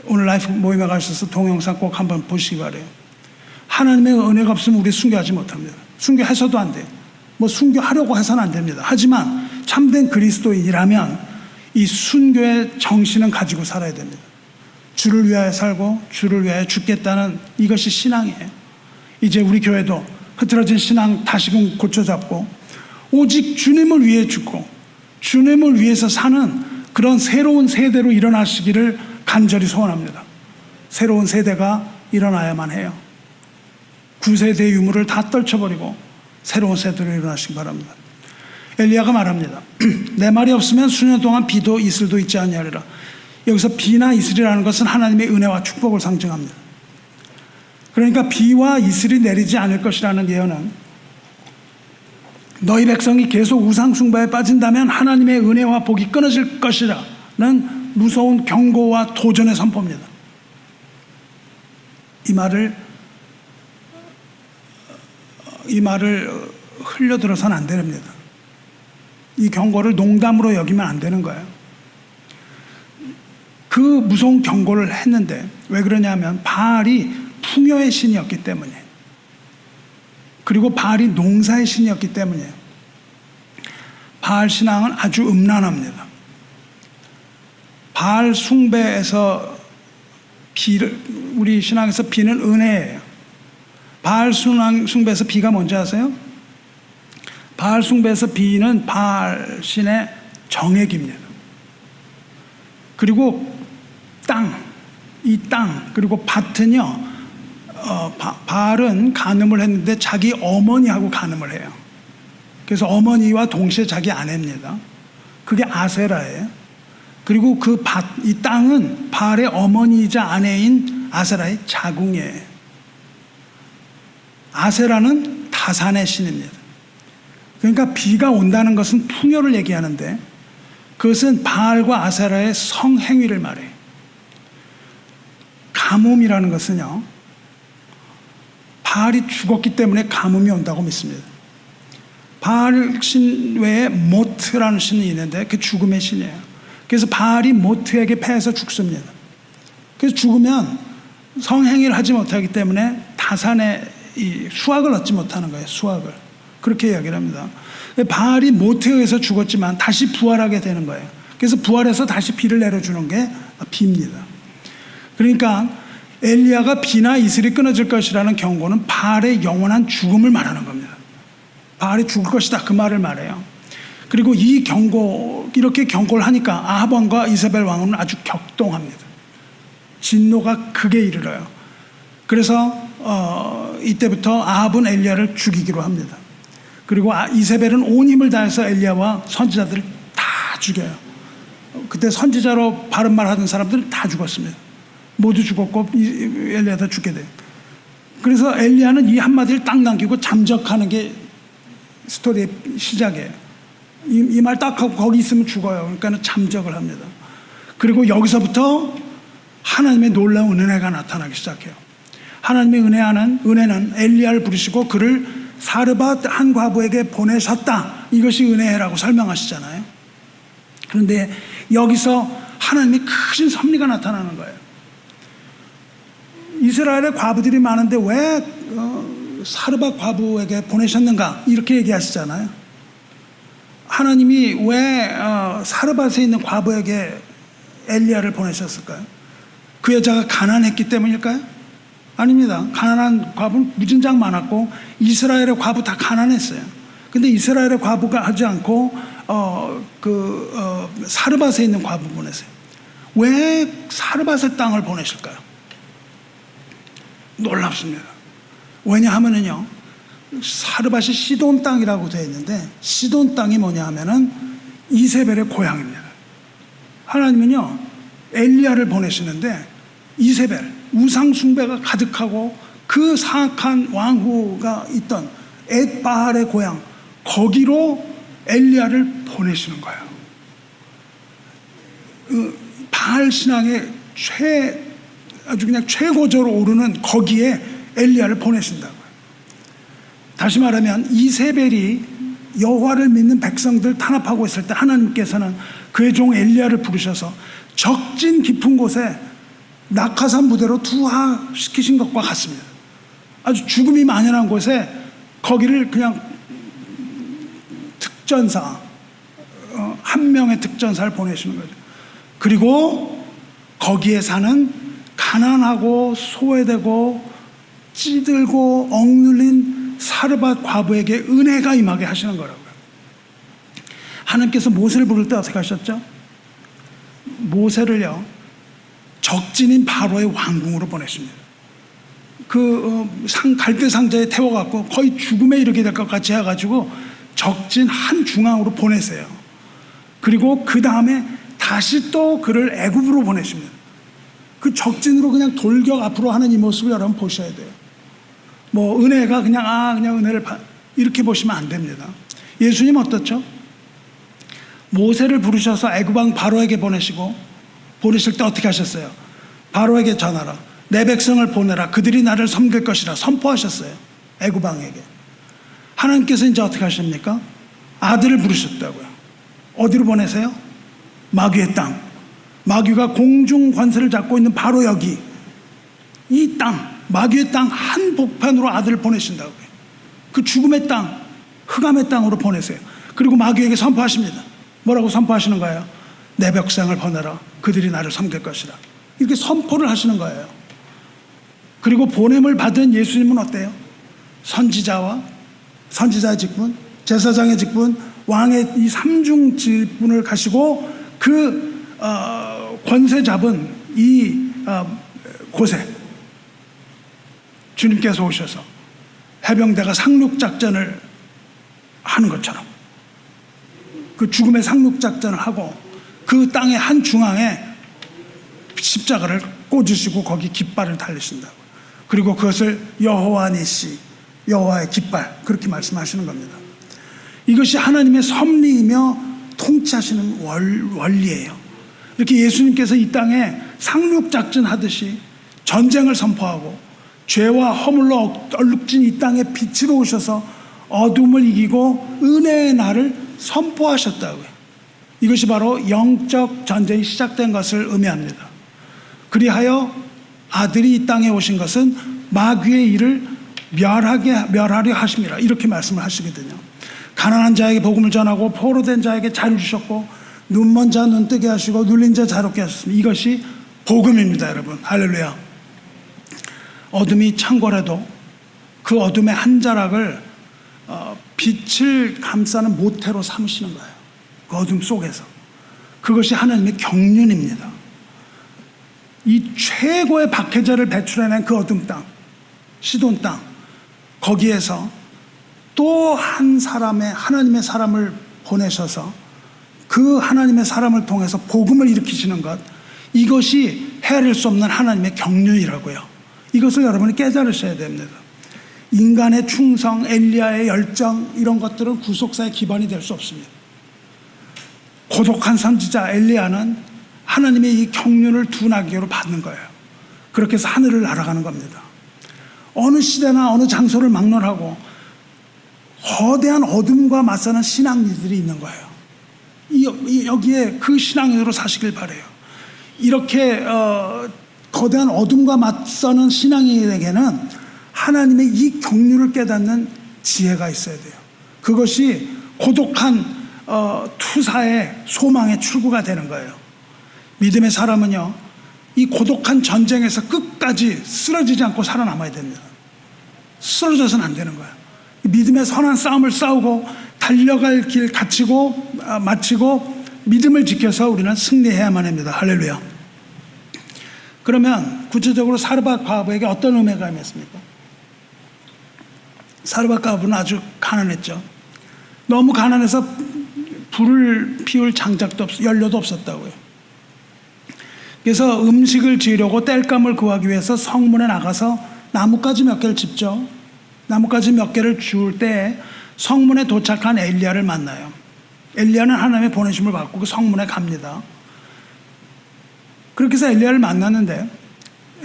오늘 라이프 모임에 가셔서 동영상 꼭 한번 보시기 바라요. 하나님의 은혜가 없으면 우리 순교하지 못합니다. 순교해서도 안 돼요. 순교하려고 해서는 안 됩니다. 하지만 참된 그리스도인이라면 이 순교의 정신은 가지고 살아야 됩니다. 주를 위하여 살고 주를 위하여 죽겠다는 이것이 신앙이에요. 이제 우리 교회도 흐트러진 신앙 다시금 고쳐잡고 오직 주님을 위해 죽고 주님을 위해서 사는 그런 새로운 세대로 일어나시기를 간절히 소원합니다. 새로운 세대가 일어나야만 해요. 구세대의 유물을 다 떨쳐버리고 새로운 세대로 일어나시기 바랍니다. 엘리야가 말합니다. 내 말이 없으면 수년 동안 비도 이슬도 있지 아니하리라. 여기서 비나 이슬이라는 것은 하나님의 은혜와 축복을 상징합니다. 그러니까 비와 이슬이 내리지 않을 것이라는 예언은 너희 백성이 계속 우상 숭배에 빠진다면 하나님의 은혜와 복이 끊어질 것이라는 무서운 경고와 도전의 선포입니다. 이 말을 흘려들어서는 안 됩니다. 이 경고를 농담으로 여기면 안 되는 거예요. 그 무서운 경고를 했는데 왜 그러냐면 바알이 풍요의 신이었기 때문이에요. 그리고 바알이 농사의 신이었기 때문이에요. 바알 신앙은 아주 음란합니다. 바알 숭배에서 우리 신앙에서 비는 은혜예요. 바알 숭배에서 비가 뭔지 아세요? 바알 숭배에서 비는 바알 신의 정액입니다. 그리고 이 땅, 그리고 밭은요, 바알은 간음을 했는데 자기 어머니하고 간음을 해요. 그래서 어머니와 동시에 자기 아내입니다. 그게 아세라예요. 그리고 이 땅은 바알의 어머니이자 아내인 아세라의 자궁이에요. 아세라는 다산의 신입니다. 그러니까 비가 온다는 것은 풍요를 얘기하는데 그것은 바알과 아세라의 성행위를 말해요. 가뭄이라는 것은요, 바알이 죽었기 때문에 가뭄이 온다고 믿습니다. 바알 신 외에 모트라는 신이 있는데 그 죽음의 신이에요. 그래서 바알이 모트에게 패해서 죽습니다. 그래서 죽으면 성행위를 하지 못하기 때문에 다산의 이 수확을 얻지 못하는 거예요. 수확을. 그렇게 이야기를 합니다. 바알이 모트에 의해서 죽었지만 다시 부활하게 되는 거예요. 그래서 부활해서 다시 비를 내려주는 게 비입니다. 그러니까 엘리야가 비나 이슬이 끊어질 것이라는 경고는 바알의 영원한 죽음을 말하는 겁니다. 바알이 죽을 것이다, 그 말을 말해요. 그리고 이렇게 경고를 하니까 아합 왕과 이세벨 왕은 아주 격동합니다. 진노가 극에 이르러요. 그래서 이때부터 아합은 엘리야를 죽이기로 합니다. 그리고 이세벨은 온 힘을 다해서 엘리야와 선지자들을 다 죽여요. 그때 선지자로 바른 말 하던 사람들은 다 죽었습니다. 모두 죽었고 엘리야도 죽게 돼요. 그래서 엘리야는 이 한마디를 딱 남기고 잠적하는 게 스토리의 시작이에요. 이 말 딱 하고 거기 있으면 죽어요. 그러니까 잠적을 합니다. 그리고 여기서부터 하나님의 놀라운 은혜가 나타나기 시작해요. 하나님의 은혜는 엘리야를 부르시고 그를 사르밧 한 과부에게 보내셨다. 이것이 은혜라고 설명하시잖아요. 그런데 여기서 하나님의 크신 섭리가 나타나는 거예요. 이스라엘에 과부들이 많은데 왜 사르밧 과부에게 보내셨는가 이렇게 얘기하시잖아요. 하나님이 왜 사르밧에 있는 과부에게 엘리야를 보내셨을까요? 그 여자가 가난했기 때문일까요? 아닙니다. 가난한 과부는 무진장 많았고 이스라엘의 과부 다 가난했어요. 근데 이스라엘의 과부가 하지 않고 사르밧에 있는 과부 보내세요. 왜 사르밧의 땅을 보내실까요? 놀랍습니다. 왜냐하면은요, 사르밧이 시돈 땅이라고 되어 있는데 시돈 땅이 뭐냐 하면은 이세벨의 고향입니다. 하나님은요 엘리야를 보내시는데 이세벨 우상 숭배가 가득하고 그 사악한 왕후가 있던 엣바알의 고향 거기로 엘리야를 보내시는 거예요. 바알 신앙의 아주 그냥 최고조로 오르는 거기에 엘리야를 보내신다고요. 다시 말하면 이세벨이 여호와를 믿는 백성들 탄압하고 있을 때 하나님께서는 그의 종 엘리야를 부르셔서 적진 깊은 곳에 낙하산 부대로 투하시키신 것과 같습니다. 아주 죽음이 만연한 곳에 거기를 그냥 특전사 한 명의 특전사를 보내시는 거죠. 그리고 거기에 사는 가난하고 소외되고 찌들고 억눌린 사르밧 과부에게 은혜가 임하게 하시는 거라고요. 하나님께서 모세를 부를 때 어떻게 하셨죠? 모세를요 적진인 바로의 왕궁으로 보내십니다. 갈대 상자에 태워갖고 거의 죽음에 이르게 될 것 같이 해가지고 적진 한 중앙으로 보내세요. 그리고 그 다음에 다시 또 그를 애굽으로 보내십니다. 그 적진으로 그냥 돌격 앞으로 하는 이 모습을 여러분 보셔야 돼요. 뭐 은혜가 그냥 은혜를 이렇게 보시면 안 됩니다. 예수님 어떻죠? 모세를 부르셔서 애굽 왕 바로에게 보내실 때 어떻게 하셨어요? 바로에게 전하라. 내 백성을 보내라. 그들이 나를 섬길 것이라 선포하셨어요. 애굽 왕에게. 하나님께서 이제 어떻게 하십니까? 아들을 부르셨다고요. 어디로 보내세요? 마귀의 땅. 마귀가 공중 권세를 잡고 있는 바로 여기, 이 땅, 마귀의 땅 한복판으로 아들을 보내신다고요. 그 죽음의 땅, 흑암의 땅으로 보내세요. 그리고 마귀에게 선포하십니다. 뭐라고 선포하시는 거예요? 내 백성을 보내라. 그들이 나를 섬길 것이다. 이렇게 선포를 하시는 거예요. 그리고 보냄을 받은 예수님은 어때요? 선지자의 직분, 제사장의 직분, 왕의 이 삼중 직분을 가시고 그 권세 잡은 이 곳에 주님께서 오셔서 해병대가 상륙작전을 하는 것처럼 그 죽음의 상륙작전을 하고 그 땅의 한 중앙에 십자가를 꽂으시고 거기 깃발을 달리신다고. 그리고 그것을 여호와 니시, 여호와의 깃발, 그렇게 말씀하시는 겁니다. 이것이 하나님의 섭리이며 통치하시는 원리예요. 이렇게 예수님께서 이 땅에 상륙작전 하듯이 전쟁을 선포하고 죄와 허물로 얼룩진 이 땅에 빛으로 오셔서 어둠을 이기고 은혜의 날을 선포하셨다고요. 이것이 바로 영적 전쟁이 시작된 것을 의미합니다. 그리하여 아들이 이 땅에 오신 것은 마귀의 일을 멸하려 하심이라, 이렇게 말씀을 하시거든요. 가난한 자에게 복음을 전하고 포로된 자에게 자유를 주셨고 눈먼 자 눈 뜨게 하시고 눌린 자 자롭게 하셨습니다. 이것이 복음입니다, 여러분. 할렐루야. 어둠이 창궐해도 그 어둠의 한 자락을 빛을 감싸는 모태로 삼으시는 거예요. 그 어둠 속에서. 그것이 하나님의 경륜입니다. 이 최고의 박해자를 배출해낸 그 어둠 땅, 시돈 땅, 거기에서 또 한 사람의, 하나님의 사람을 보내셔서 그 하나님의 사람을 통해서 복음을 일으키시는 것, 이것이 헤아릴 수 없는 하나님의 경륜이라고요. 이것을 여러분이 깨달으셔야 됩니다. 인간의 충성, 엘리야의 열정, 이런 것들은 구속사의 기반이 될 수 없습니다. 고독한 선지자 엘리야는 하나님의 이 경륜을 두 나귀로 받는 거예요. 그렇게 해서 하늘을 날아가는 겁니다. 어느 시대나 어느 장소를 막론하고 거대한 어둠과 맞서는 신앙인들이 있는 거예요. 여기에 그 신앙인으로 사시길 바라요. 이렇게 거대한 어둠과 맞서는 신앙인에게는 하나님의 이 경륜을 깨닫는 지혜가 있어야 돼요. 그것이 고독한 투사의 소망의 출구가 되는 거예요. 믿음의 사람은요, 이 고독한 전쟁에서 끝까지 쓰러지지 않고 살아남아야 됩니다. 쓰러져서는 안 되는 거예요. 믿음의 선한 싸움을 싸우고 달려갈 길 마치고 믿음을 지켜서 우리는 승리해야만 합니다. 할렐루야. 그러면 구체적으로 사르밧 과부에게 어떤 은혜가 임했습니까? 사르밧 과부는 아주 가난했죠. 너무 가난해서 불을 피울 장작도 연료도 없었다고요. 그래서 음식을 지으려고 땔감을 구하기 위해서 성문에 나가서 나뭇가지 몇 개를 짚죠. 나뭇가지 몇 개를 주울 때 성문에 도착한 엘리야를 만나요. 엘리야는 하나님의 보내심을 받고 그 성문에 갑니다. 그렇게 해서 엘리야를 만났는데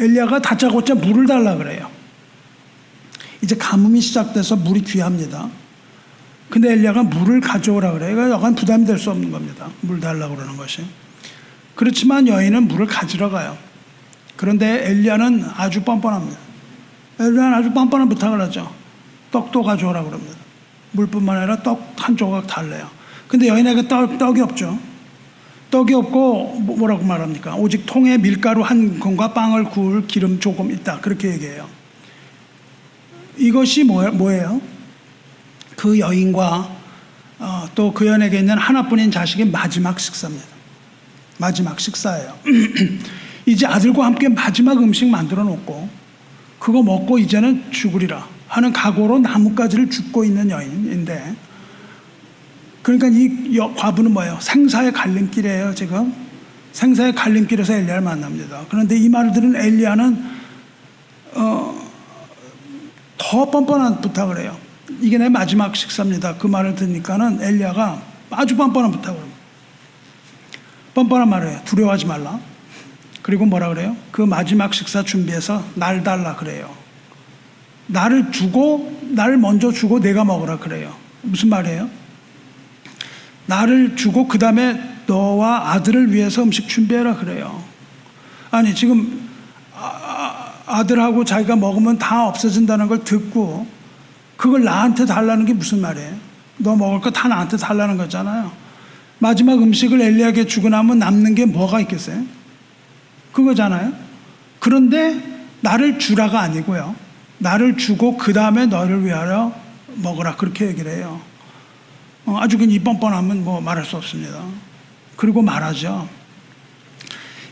엘리야가 다짜고짜 물을 달라 그래요. 이제 가뭄이 시작돼서 물이 귀합니다. 근데 엘리야가 물을 가져오라 그래요. 그러니까 약간 부담이 될 수 없는 겁니다. 물 달라고 그러는 것이. 그렇지만 여인은 물을 가지러 가요. 그런데 엘리야는 아주 뻔뻔합니다. 엘리야는 아주 뻔뻔한 부탁을 하죠. 떡도 가져오라 그럽니다. 물뿐만 아니라 떡 한 조각 달래요. 근데 여인에게 떡이 없죠. 떡이 없고 뭐라고 말합니까? 오직 통에 밀가루 한 큰과 빵을 구울 기름 조금 있다. 그렇게 얘기해요. 이것이 뭐예요? 그 여인과 또 그 여인에게 있는 하나뿐인 자식의 마지막 식사입니다. 마지막 식사예요. 이제 아들과 함께 마지막 음식 만들어 놓고 그거 먹고 이제는 죽으리라 하는 각오로 나뭇가지를 줍고 있는 여인인데, 그러니까 이 과부는 뭐예요? 생사의 갈림길이에요. 지금 생사의 갈림길에서 엘리야를 만납니다. 그런데 이 말을 들은 엘리야는 더 뻔뻔한 부탁을 해요. 이게 내 마지막 식사입니다. 그 말을 듣니까는 엘리야가 아주 뻔뻔한 부탁을 합니다. 뻔뻔한 말을 해요. 두려워하지 말라. 그리고 뭐라 그래요? 그 마지막 식사 준비해서 날 달라 그래요. 나를 먼저 주고 내가 먹으라 그래요. 무슨 말이에요? 나를 주고 그 다음에 너와 아들을 위해서 음식 준비해라 그래요. 아니 지금 아들하고 자기가 먹으면 다 없어진다는 걸 듣고 그걸 나한테 달라는 게 무슨 말이에요? 너 먹을 거 다 나한테 달라는 거잖아요. 마지막 음식을 엘리야에게 주고 나면 남는 게 뭐가 있겠어요? 그거잖아요. 그런데 나를 주라가 아니고요. 나를 주고 그 다음에 너를 위하여 먹으라 그렇게 얘기를 해요. 아주 그냥 이 뻔뻔하면 뭐 말할 수 없습니다. 그리고 말하죠.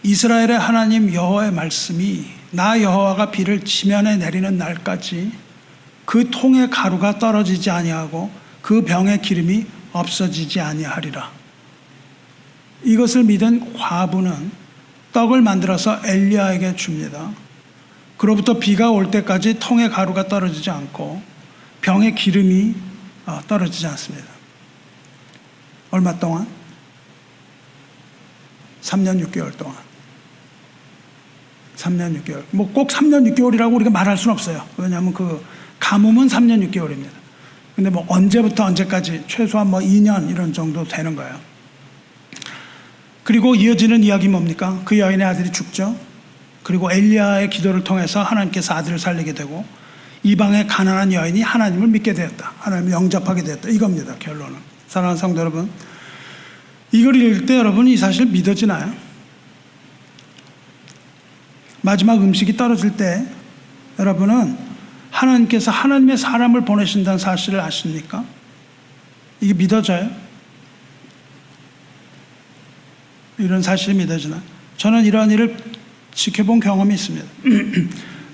이스라엘의 하나님 여호와의 말씀이 나 여호와가 비를 지면에 내리는 날까지 그 통의 가루가 떨어지지 아니하고 그 병의 기름이 없어지지 아니하리라. 이것을 믿은 과부는 떡을 만들어서 엘리야에게 줍니다. 그로부터 비가 올 때까지 통의 가루가 떨어지지 않고 병의 기름이 떨어지지 않습니다. 얼마 동안? 3년 6개월 동안. 3년 6개월. 뭐 꼭 3년 6개월이라고 우리가 말할 수는 없어요. 왜냐하면 그 가뭄은 3년 6개월입니다. 근데 뭐 언제부터 언제까지 최소한 뭐 2년 이런 정도 되는 거예요. 그리고 이어지는 이야기 뭡니까? 그 여인의 아들이 죽죠. 그리고 엘리야의 기도를 통해서 하나님께서 아들을 살리게 되고 이방의 가난한 여인이 하나님을 믿게 되었다. 하나님을 영접하게 되었다. 이겁니다. 결론은. 사랑하는 성도 여러분, 이걸 읽을 때 여러분 이 사실 믿어지나요? 마지막 음식이 떨어질 때 여러분은 하나님께서 하나님의 사람을 보내신다는 사실을 아십니까? 이게 믿어져요? 이런 사실이 믿어지나? 저는 이런 일을 지켜본 경험이 있습니다.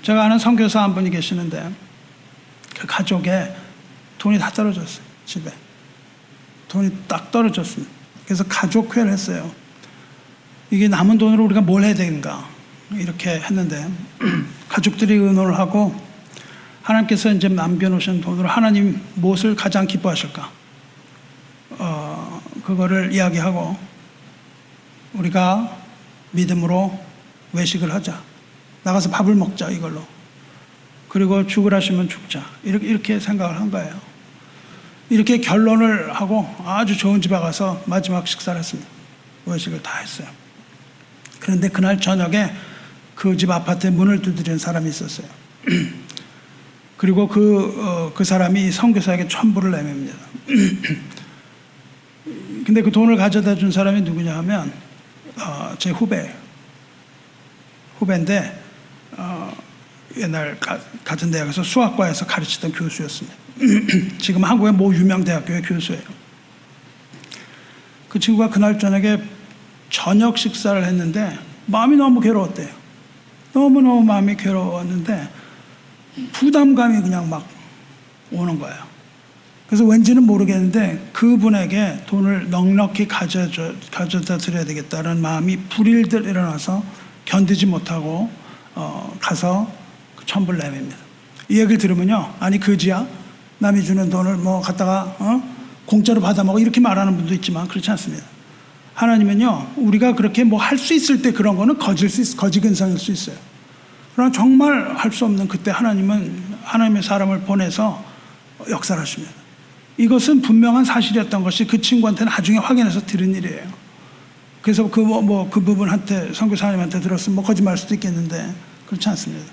제가 아는 선교사 한 분이 계시는데 그 가족에 돈이 다 떨어졌어요. 집에 돈이 딱 떨어졌습니다. 그래서 가족회를 했어요. 이게 남은 돈으로 우리가 뭘 해야 되는가 이렇게 했는데 가족들이 의논을 하고 하나님께서 이제 남겨놓으신 돈으로 하나님 무엇을 가장 기뻐하실까? 그거를 이야기하고 우리가 믿음으로 외식을 하자. 나가서 밥을 먹자 이걸로. 그리고 죽으라시면 죽자. 이렇게 생각을 한 거예요. 이렇게 결론을 하고 아주 좋은 집에 가서 마지막 식사를 했습니다. 외식을 다 했어요. 그런데 그날 저녁에 그 집 아파트에 문을 두드리는 사람이 있었어요. 그리고 그 사람이 선교사에게 천불을 내밉니다. 근데 그 돈을 가져다 준 사람이 누구냐 하면 제 후배인데 옛날 같은 대학에서 수학과에서 가르치던 교수였습니다. 지금 한국의 모 유명 대학교의 교수예요. 그 친구가 그날 저녁에 저녁 식사를 했는데 마음이 너무 괴로웠대요. 너무너무 마음이 괴로웠는데 부담감이 그냥 막 오는 거예요. 그래서 왠지는 모르겠는데 그분에게 돈을 넉넉히 가져다 드려야 되겠다는 마음이 불일들 일어나서 견디지 못하고 가서 그 천불 내밉니다. 이 얘기를 들으면요, 아니 그지야? 남이 주는 돈을 뭐 갖다가 공짜로 받아먹어 이렇게 말하는 분도 있지만 그렇지 않습니다. 하나님은요, 우리가 그렇게 뭐 할 수 있을 때 그런 거는 거짓 근성일 수 있어요. 그러나 정말 할 수 없는 그때 하나님은 하나님의 사람을 보내서 역사를 하십니다. 이것은 분명한 사실이었던 것이 그 친구한테 나중에 확인해서 들은 일이에요. 그래서 그 부분한테 선교사님한테 들었으면 뭐 거짓말일 수도 있겠는데 그렇지 않습니다.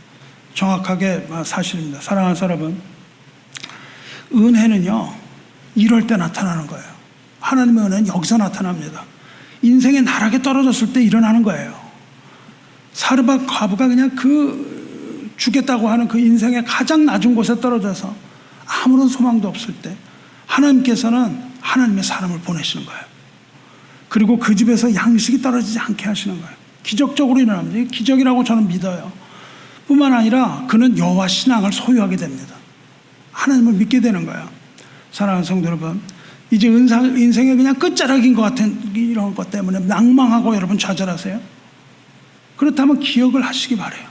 정확하게 사실입니다. 사랑하는 여러분, 은혜는요 이럴 때 나타나는 거예요. 하나님의 은혜는 여기서 나타납니다. 인생의 나락에 떨어졌을 때 일어나는 거예요. 사르밧 과부가 그냥 죽겠다고 하는 그 인생의 가장 낮은 곳에 떨어져서 아무런 소망도 없을 때 하나님께서는 하나님의 사람을 보내시는 거예요. 그리고 그 집에서 양식이 떨어지지 않게 하시는 거예요. 기적적으로 일어납니다. 이게 기적이라고 저는 믿어요. 뿐만 아니라 그는 여호와 신앙을 소유하게 됩니다. 하나님을 믿게 되는 거예요. 사랑하는 성도 여러분, 이제 인생의 그냥 끝자락인 것 같은 이런 것 때문에 낭망하고 여러분 좌절하세요? 그렇다면 기억을 하시기 바라요.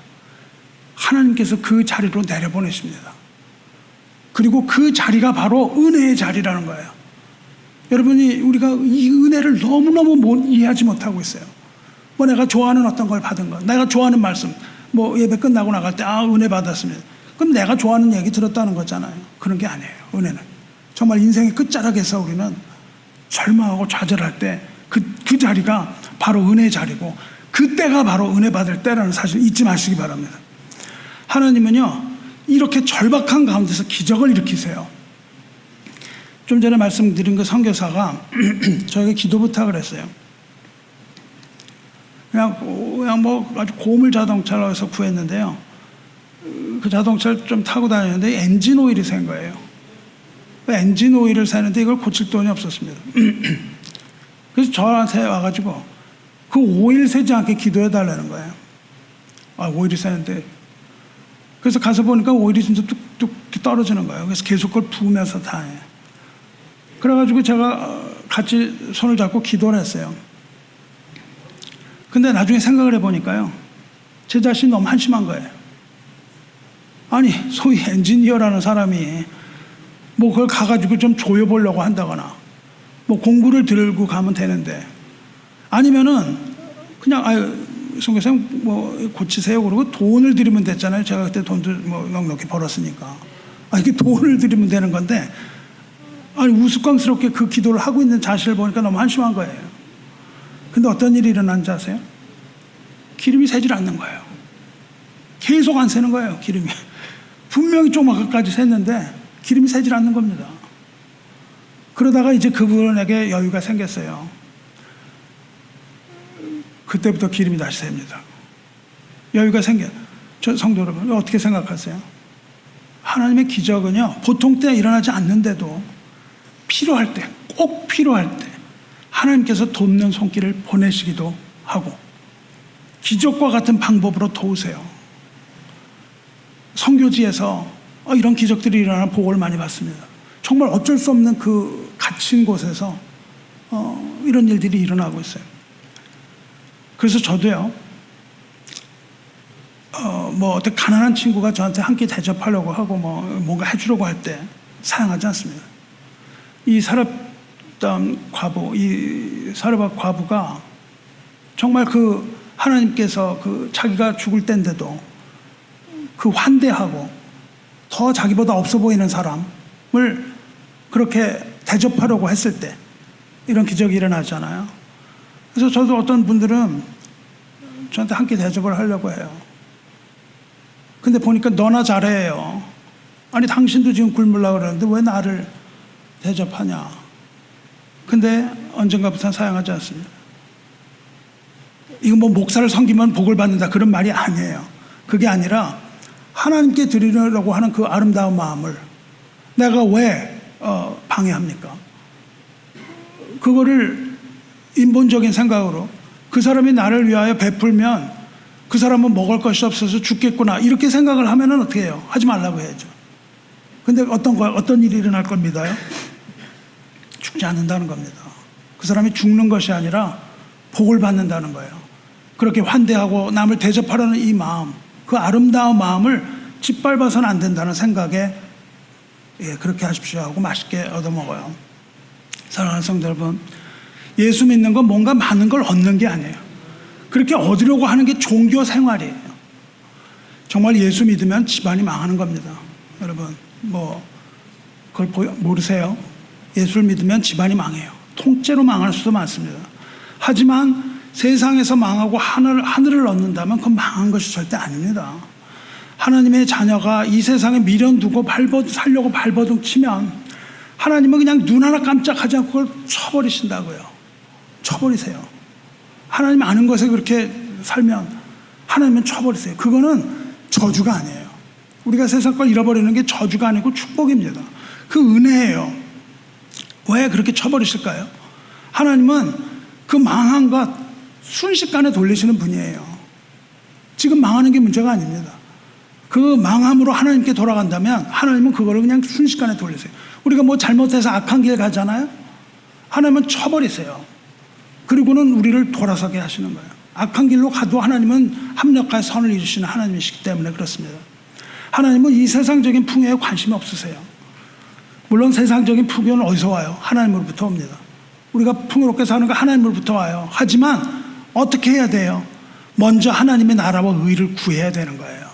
하나님께서 그 자리로 내려보내십니다. 그리고 그 자리가 바로 은혜의 자리라는 거예요. 여러분이 우리가 이 은혜를 너무너무 이해하지 못하고 있어요. 내가 좋아하는 어떤 걸 받은 것, 내가 좋아하는 말씀, 예배 끝나고 나갈 때 은혜 받았습니다. 그럼 내가 좋아하는 얘기 들었다는 거잖아요. 그런 게 아니에요. 은혜는 정말 인생의 끝자락에서 우리는 절망하고 좌절할 때 그 자리가 바로 은혜의 자리고, 그때가 바로 은혜 받을 때라는 사실 잊지 마시기 바랍니다. 하나님은요, 이렇게 절박한 가운데서 기적을 일으키세요. 좀 전에 말씀드린 그 선교사가 저에게 기도 부탁을 했어요. 그냥 뭐 아주 고물 자동차로 해서 구했는데요. 그 자동차를 좀 타고 다니는데 엔진 오일이 샌 거예요. 엔진 오일을 사는데 이걸 고칠 돈이 없었습니다. 그래서 저한테 와가지고 그 오일 새지 않게 기도해 달라는 거예요. 오일이 새는데. 그래서 가서 보니까 오일이 진짜 뚝뚝 떨어지는 거예요. 그래서 계속 그걸 부으면서 다녀요. 그래가지고 제가 같이 손을 잡고 기도를 했어요. 근데 나중에 생각을 해보니까요, 제 자신이 너무 한심한 거예요. 아니, 소위 엔지니어라는 사람이 뭐 그걸 가가지고 좀 조여보려고 한다거나, 뭐 공구를 들고 가면 되는데, 아니면은 그냥 선교사님 뭐 고치세요 그러고 돈을 드리면 됐잖아요. 제가 그때 돈도 뭐 넉넉히 벌었으니까. 이게 돈을 드리면 되는 건데, 우스꽝스럽게 그 기도를 하고 있는 자신을 보니까 너무 한심한 거예요. 근데 어떤 일이 일어난지 아세요? 기름이 새질 않는 거예요. 계속 안 새는 거예요, 기름이. 분명히 조금까지 샜는데 기름이 새질 않는 겁니다. 그러다가 이제 그분에게 여유가 생겼어요. 그때부터 기름이 다시 셉니다. 여유가 생겨. 성도 여러분, 어떻게 생각하세요? 하나님의 기적은요, 보통 때 일어나지 않는데도 필요할 때, 꼭 필요할 때 하나님께서 돕는 손길을 보내시기도 하고, 기적과 같은 방법으로 도우세요. 선교지에서 이런 기적들이 일어나는 보고를 많이 받습니다. 정말 어쩔 수 없는 그 갇힌 곳에서 이런 일들이 일어나고 있어요. 그래서 저도요, 뭐 어떤 가난한 친구가 저한테 한 끼 대접하려고 하고 뭐 뭔가 해주려고 할 때 사양하지 않습니다. 이 사렙당 과부, 이 사르밧 과부가 정말 그 하나님께서 그 자기가 죽을 때인데도 그 환대하고 더 자기보다 없어 보이는 사람을 그렇게 대접하려고 했을 때 이런 기적이 일어나잖아요. 그래서 저도 어떤 분들은 저한테 한 끼 대접을 하려고 해요. 근데 보니까 너나 잘해요. 아니 당신도 지금 굶으려고 그러는데 왜 나를 대접하냐. 근데 언젠가부터 사양하지 않습니다. 이건 뭐 목사를 섬기면 복을 받는다 그런 말이 아니에요. 그게 아니라 하나님께 드리려고 하는 그 아름다운 마음을 내가 왜 방해합니까? 그거를 인본적인 생각으로 그 사람이 나를 위하여 베풀면 그 사람은 먹을 것이 없어서 죽겠구나 이렇게 생각을 하면은 어떻게 해요? 하지 말라고 해야죠. 근데 어떤 일이 일어날 걸 믿어요? 죽지 않는다는 겁니다. 그 사람이 죽는 것이 아니라 복을 받는다는 거예요. 그렇게 환대하고 남을 대접하려는 이 마음, 그 아름다운 마음을 짓밟아서는 안 된다는 생각에 그렇게 하십시오 하고 맛있게 얻어먹어요. 사랑하는 성도 여러분, 예수 믿는 건 뭔가 많은 걸 얻는 게 아니에요. 그렇게 얻으려고 하는 게 종교 생활이에요. 정말 예수 믿으면 집안이 망하는 겁니다. 여러분 뭐 그걸 모르세요? 예수를 믿으면 집안이 망해요. 통째로 망할 수도 많습니다. 하지만 세상에서 망하고 하늘을 얻는다면 그건 망한 것이 절대 아닙니다. 하나님의 자녀가 이 세상에 미련 두고 살려고 발버둥 치면 하나님은 그냥 눈 하나 깜짝하지 않고 그걸 쳐버리신다고요. 쳐버리세요. 하나님 아는 것에 그렇게 살면 하나님은 쳐버리세요. 그거는 저주가 아니에요. 우리가 세상 걸 잃어버리는 게 저주가 아니고 축복입니다. 그 은혜예요. 왜 그렇게 쳐버리실까요? 하나님은 그 망한 것 순식간에 돌리시는 분이에요. 지금 망하는 게 문제가 아닙니다. 그 망함으로 하나님께 돌아간다면 하나님은 그거를 그냥 순식간에 돌리세요. 우리가 뭐 잘못해서 악한 길 가잖아요. 하나님은 쳐버리세요. 그리고는 우리를 돌아서게 하시는 거예요. 악한 길로 가도 하나님은 합력하여 선을 이루시는 하나님이시기 때문에 그렇습니다. 하나님은 이 세상적인 풍요에 관심이 없으세요. 물론 세상적인 풍요는 어디서 와요? 하나님으로부터 옵니다. 우리가 풍요롭게 사는 거 하나님으로부터 와요. 하지만 어떻게 해야 돼요? 먼저 하나님의 나라와 의를 구해야 되는 거예요.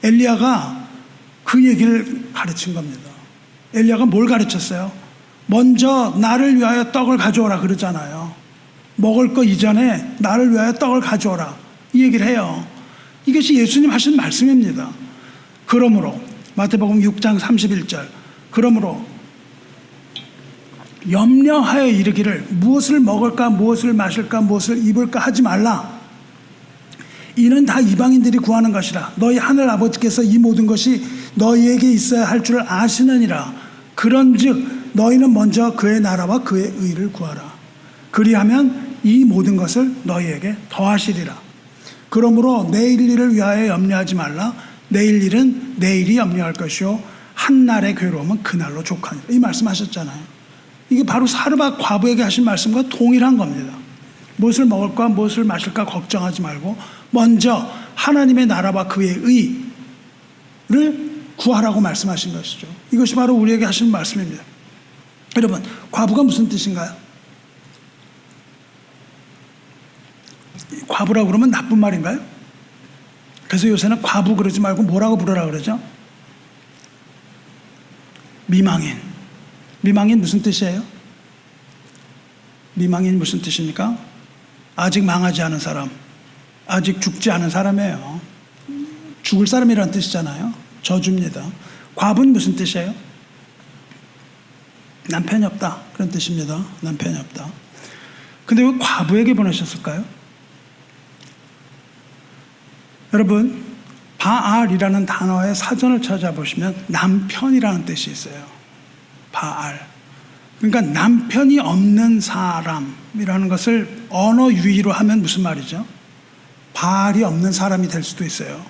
엘리야가 그 얘기를 가르친 겁니다. 엘리야가 뭘 가르쳤어요? 먼저 나를 위하여 떡을 가져오라 그러잖아요. 먹을 거 이전에 나를 위하여 떡을 가져오라 이 얘기를 해요. 이것이 예수님 하신 말씀입니다. 그러므로 마태복음 6장 31절 그러므로 염려하여 이르기를 무엇을 먹을까 무엇을 마실까 무엇을 입을까 하지 말라. 이는 다 이방인들이 구하는 것이라. 너희 하늘 아버지께서 이 모든 것이 너희에게 있어야 할 줄 아시느니라. 그런즉 너희는 먼저 그의 나라와 그의 의를 구하라. 그리하면 이 모든 것을 너희에게 더하시리라. 그러므로 내일 일을 위하여 염려하지 말라. 내일 일은 내일이 염려할 것이요 한날의 괴로움은 그날로 족하니라. 이 말씀하셨잖아요. 이게 바로 사르밧 과부에게 하신 말씀과 동일한 겁니다. 무엇을 먹을까 무엇을 마실까 걱정하지 말고 먼저 하나님의 나라와 그의 의를 구하라고 말씀하신 것이죠. 이것이 바로 우리에게 하신 말씀입니다. 여러분, 과부가 무슨 뜻인가요? 과부라고 그러면 나쁜 말인가요? 그래서 요새는 과부 그러지 말고 뭐라고 부르라 그러죠? 미망인. 미망인 무슨 뜻이에요? 미망인 무슨 뜻입니까? 아직 망하지 않은 사람, 아직 죽지 않은 사람이에요. 죽을 사람이라는 뜻이잖아요. 저주입니다. 과부는 무슨 뜻이에요? 남편이 없다 그런 뜻입니다. 남편이 없다. 근데 왜 과부에게 보내셨을까요? 여러분, 바알이라는 단어의 사전을 찾아보시면 남편이라는 뜻이 있어요. 바알. 그러니까 남편이 없는 사람이라는 것을 언어 유희로 하면 무슨 말이죠? 바알이 없는 사람이 될 수도 있어요.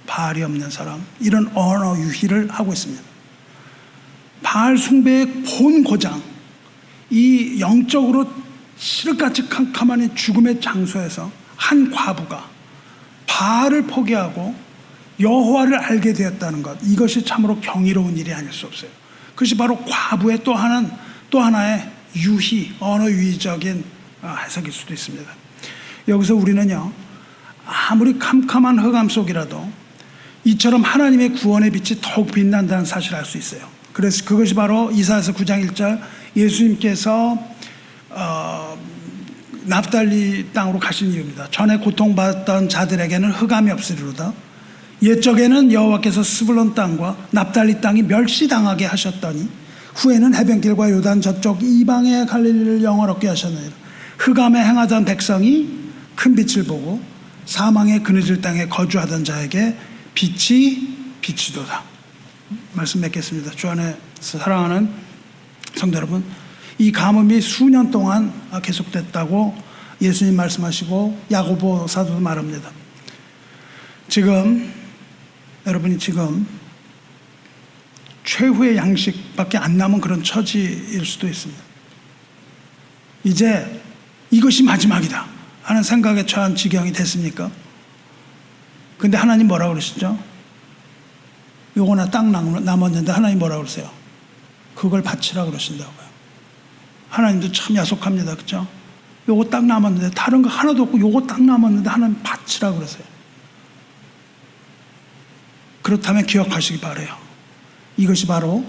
바알이 없는 사람. 이런 언어 유희를 하고 있습니다. 바알 숭배의 본 고장, 이 영적으로 시름같이 캄캄한 죽음의 장소에서 한 과부가 바알을 포기하고 여호와를 알게 되었다는 것, 이것이 참으로 경이로운 일이 아닐 수 없어요. 그것이 바로 과부의 또 하나의 유희, 언어 유희적인 해석일 수도 있습니다. 여기서 우리는요, 아무리 캄캄한 흑암 속이라도 이처럼 하나님의 구원의 빛이 더욱 빛난다는 사실을 알 수 있어요. 그래서 그것이 바로 이사야서 9장 1절 예수님께서 납달리 땅으로 가신 이유입니다. 전에 고통받았던 자들에게는 흑암이 없으리로다. 옛적에는 여호와께서 스불론 땅과 납달리 땅이 멸시당하게 하셨더니 후에는 해변길과 요단 저쪽 이방의 갈릴리를 영화롭게 하셨느니라. 흑암에 행하던 백성이 큰 빛을 보고 사망의 그늘질 땅에 거주하던 자에게 빛이 비치도다. 말씀 맺겠습니다. 주 안에서 사랑하는 성도 여러분, 이 가뭄이 수년 동안 계속됐다고 예수님 말씀하시고 야고보 사도도 말합니다. 여러분이 지금 최후의 양식밖에 안 남은 그런 처지일 수도 있습니다. 이제 이것이 마지막이다 하는 생각에 처한 지경이 됐습니까? 근데 하나님 뭐라고 그러시죠? 요거나 딱 남았는데 하나님 뭐라고 그러세요? 그걸 바치라 그러신다고요. 하나님도 참 야속합니다. 그렇죠? 요거 딱 남았는데 다른 거 하나도 없고 요거 딱 남았는데 하나님 바치라 그러세요. 그렇다면 기억하시기 바라요. 이것이 바로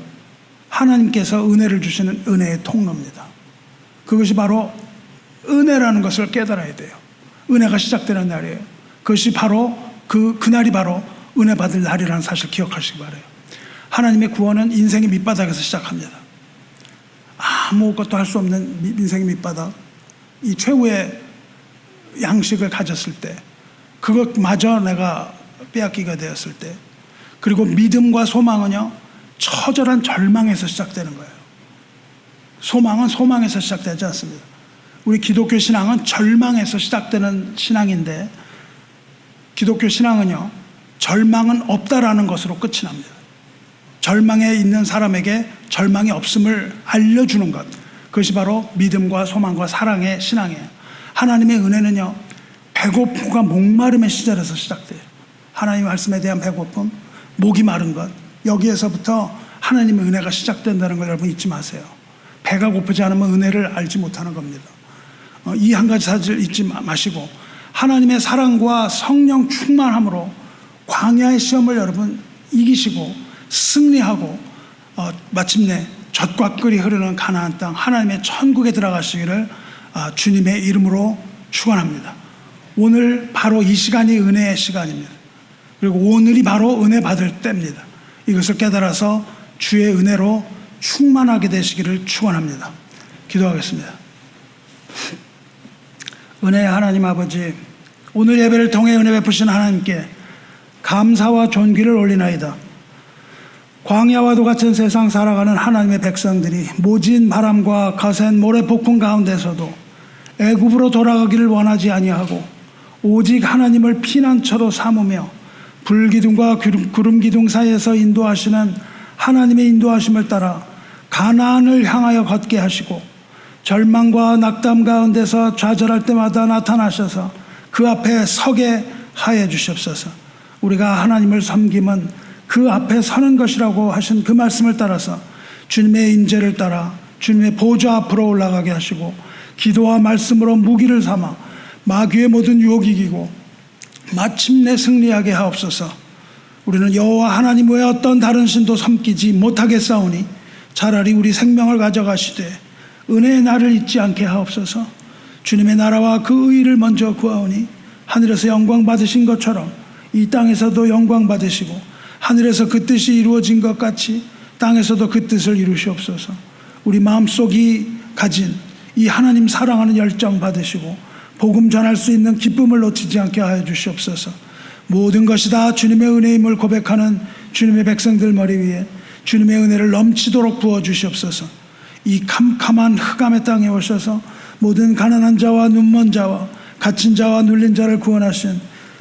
하나님께서 은혜를 주시는 은혜의 통로입니다. 그것이 바로 은혜라는 것을 깨달아야 돼요. 은혜가 시작되는 날이에요. 그것이 바로 그날이 바로 은혜 받을 날이라는 사실 기억하시기 바라요. 하나님의 구원은 인생의 밑바닥에서 시작합니다. 아무것도 할 수 없는 인생의 밑바닥, 이 최후의 양식을 가졌을 때, 그것마저 내가 빼앗기게 되었을 때, 그리고 믿음과 소망은요, 처절한 절망에서 시작되는 거예요. 소망은 소망에서 시작되지 않습니다. 우리 기독교 신앙은 절망에서 시작되는 신앙인데, 기독교 신앙은요, 절망은 없다라는 것으로 끝이 납니다. 절망에 있는 사람에게 절망이 없음을 알려주는 것, 그것이 바로 믿음과 소망과 사랑의 신앙이에요. 하나님의 은혜는요, 배고픔과 목마름의 시절에서 시작돼요. 하나님 말씀에 대한 배고픔, 목이 마른 것, 여기에서부터 하나님의 은혜가 시작된다는 걸 여러분 잊지 마세요. 배가 고프지 않으면 은혜를 알지 못하는 겁니다. 이 한 가지 사실을 잊지 마시고 하나님의 사랑과 성령 충만함으로 광야의 시험을 여러분 이기시고 승리하고 마침내 젖과 꿀이 흐르는 가나안 땅 하나님의 천국에 들어가시기를 주님의 이름으로 축원합니다. 오늘 바로 이 시간이 은혜의 시간입니다. 그리고 오늘이 바로 은혜 받을 때입니다. 이것을 깨달아서 주의 은혜로 충만하게 되시기를 축원합니다. 기도하겠습니다. 은혜의 하나님 아버지, 오늘 예배를 통해 은혜 베푸신 하나님께 감사와 존귀를 올리나이다. 광야와도 같은 세상 살아가는 하나님의 백성들이 모진 바람과 거센 모래 폭풍 가운데서도 애굽으로 돌아가기를 원하지 아니하고 오직 하나님을 피난처로 삼으며 불기둥과 구름기둥 사이에서 인도하시는 하나님의 인도하심을 따라 가나안을 향하여 걷게 하시고 절망과 낙담 가운데서 좌절할 때마다 나타나셔서 그 앞에 서게 하여 주시옵소서. 우리가 하나님을 섬김은 그 앞에 서는 것이라고 하신 그 말씀을 따라서 주님의 인재를 따라 주님의 보좌 앞으로 올라가게 하시고 기도와 말씀으로 무기를 삼아 마귀의 모든 유혹이 이기고 마침내 승리하게 하옵소서. 우리는 여호와 하나님 외에 어떤 다른 신도 섬기지 못하겠사오니 차라리 우리 생명을 가져가시되 은혜의 날을 잊지 않게 하옵소서. 주님의 나라와 그 의를 먼저 구하오니 하늘에서 영광 받으신 것처럼 이 땅에서도 영광 받으시고 하늘에서 그 뜻이 이루어진 것 같이 땅에서도 그 뜻을 이루시옵소서. 우리 마음속이 가진 이 하나님 사랑하는 열정 받으시고 복음 전할 수 있는 기쁨을 놓치지 않게 하여 주시옵소서. 모든 것이 다 주님의 은혜임을 고백하는 주님의 백성들 머리 위에 주님의 은혜를 넘치도록 부어 주시옵소서. 이 캄캄한 흑암의 땅에 오셔서 모든 가난한 자와 눈먼 자와 갇힌 자와 눌린 자를 구원하신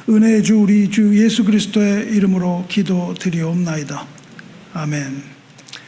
은혜의 주 우리 주 예수 그리스도의 이름으로 기도드리옵나이다. 아멘.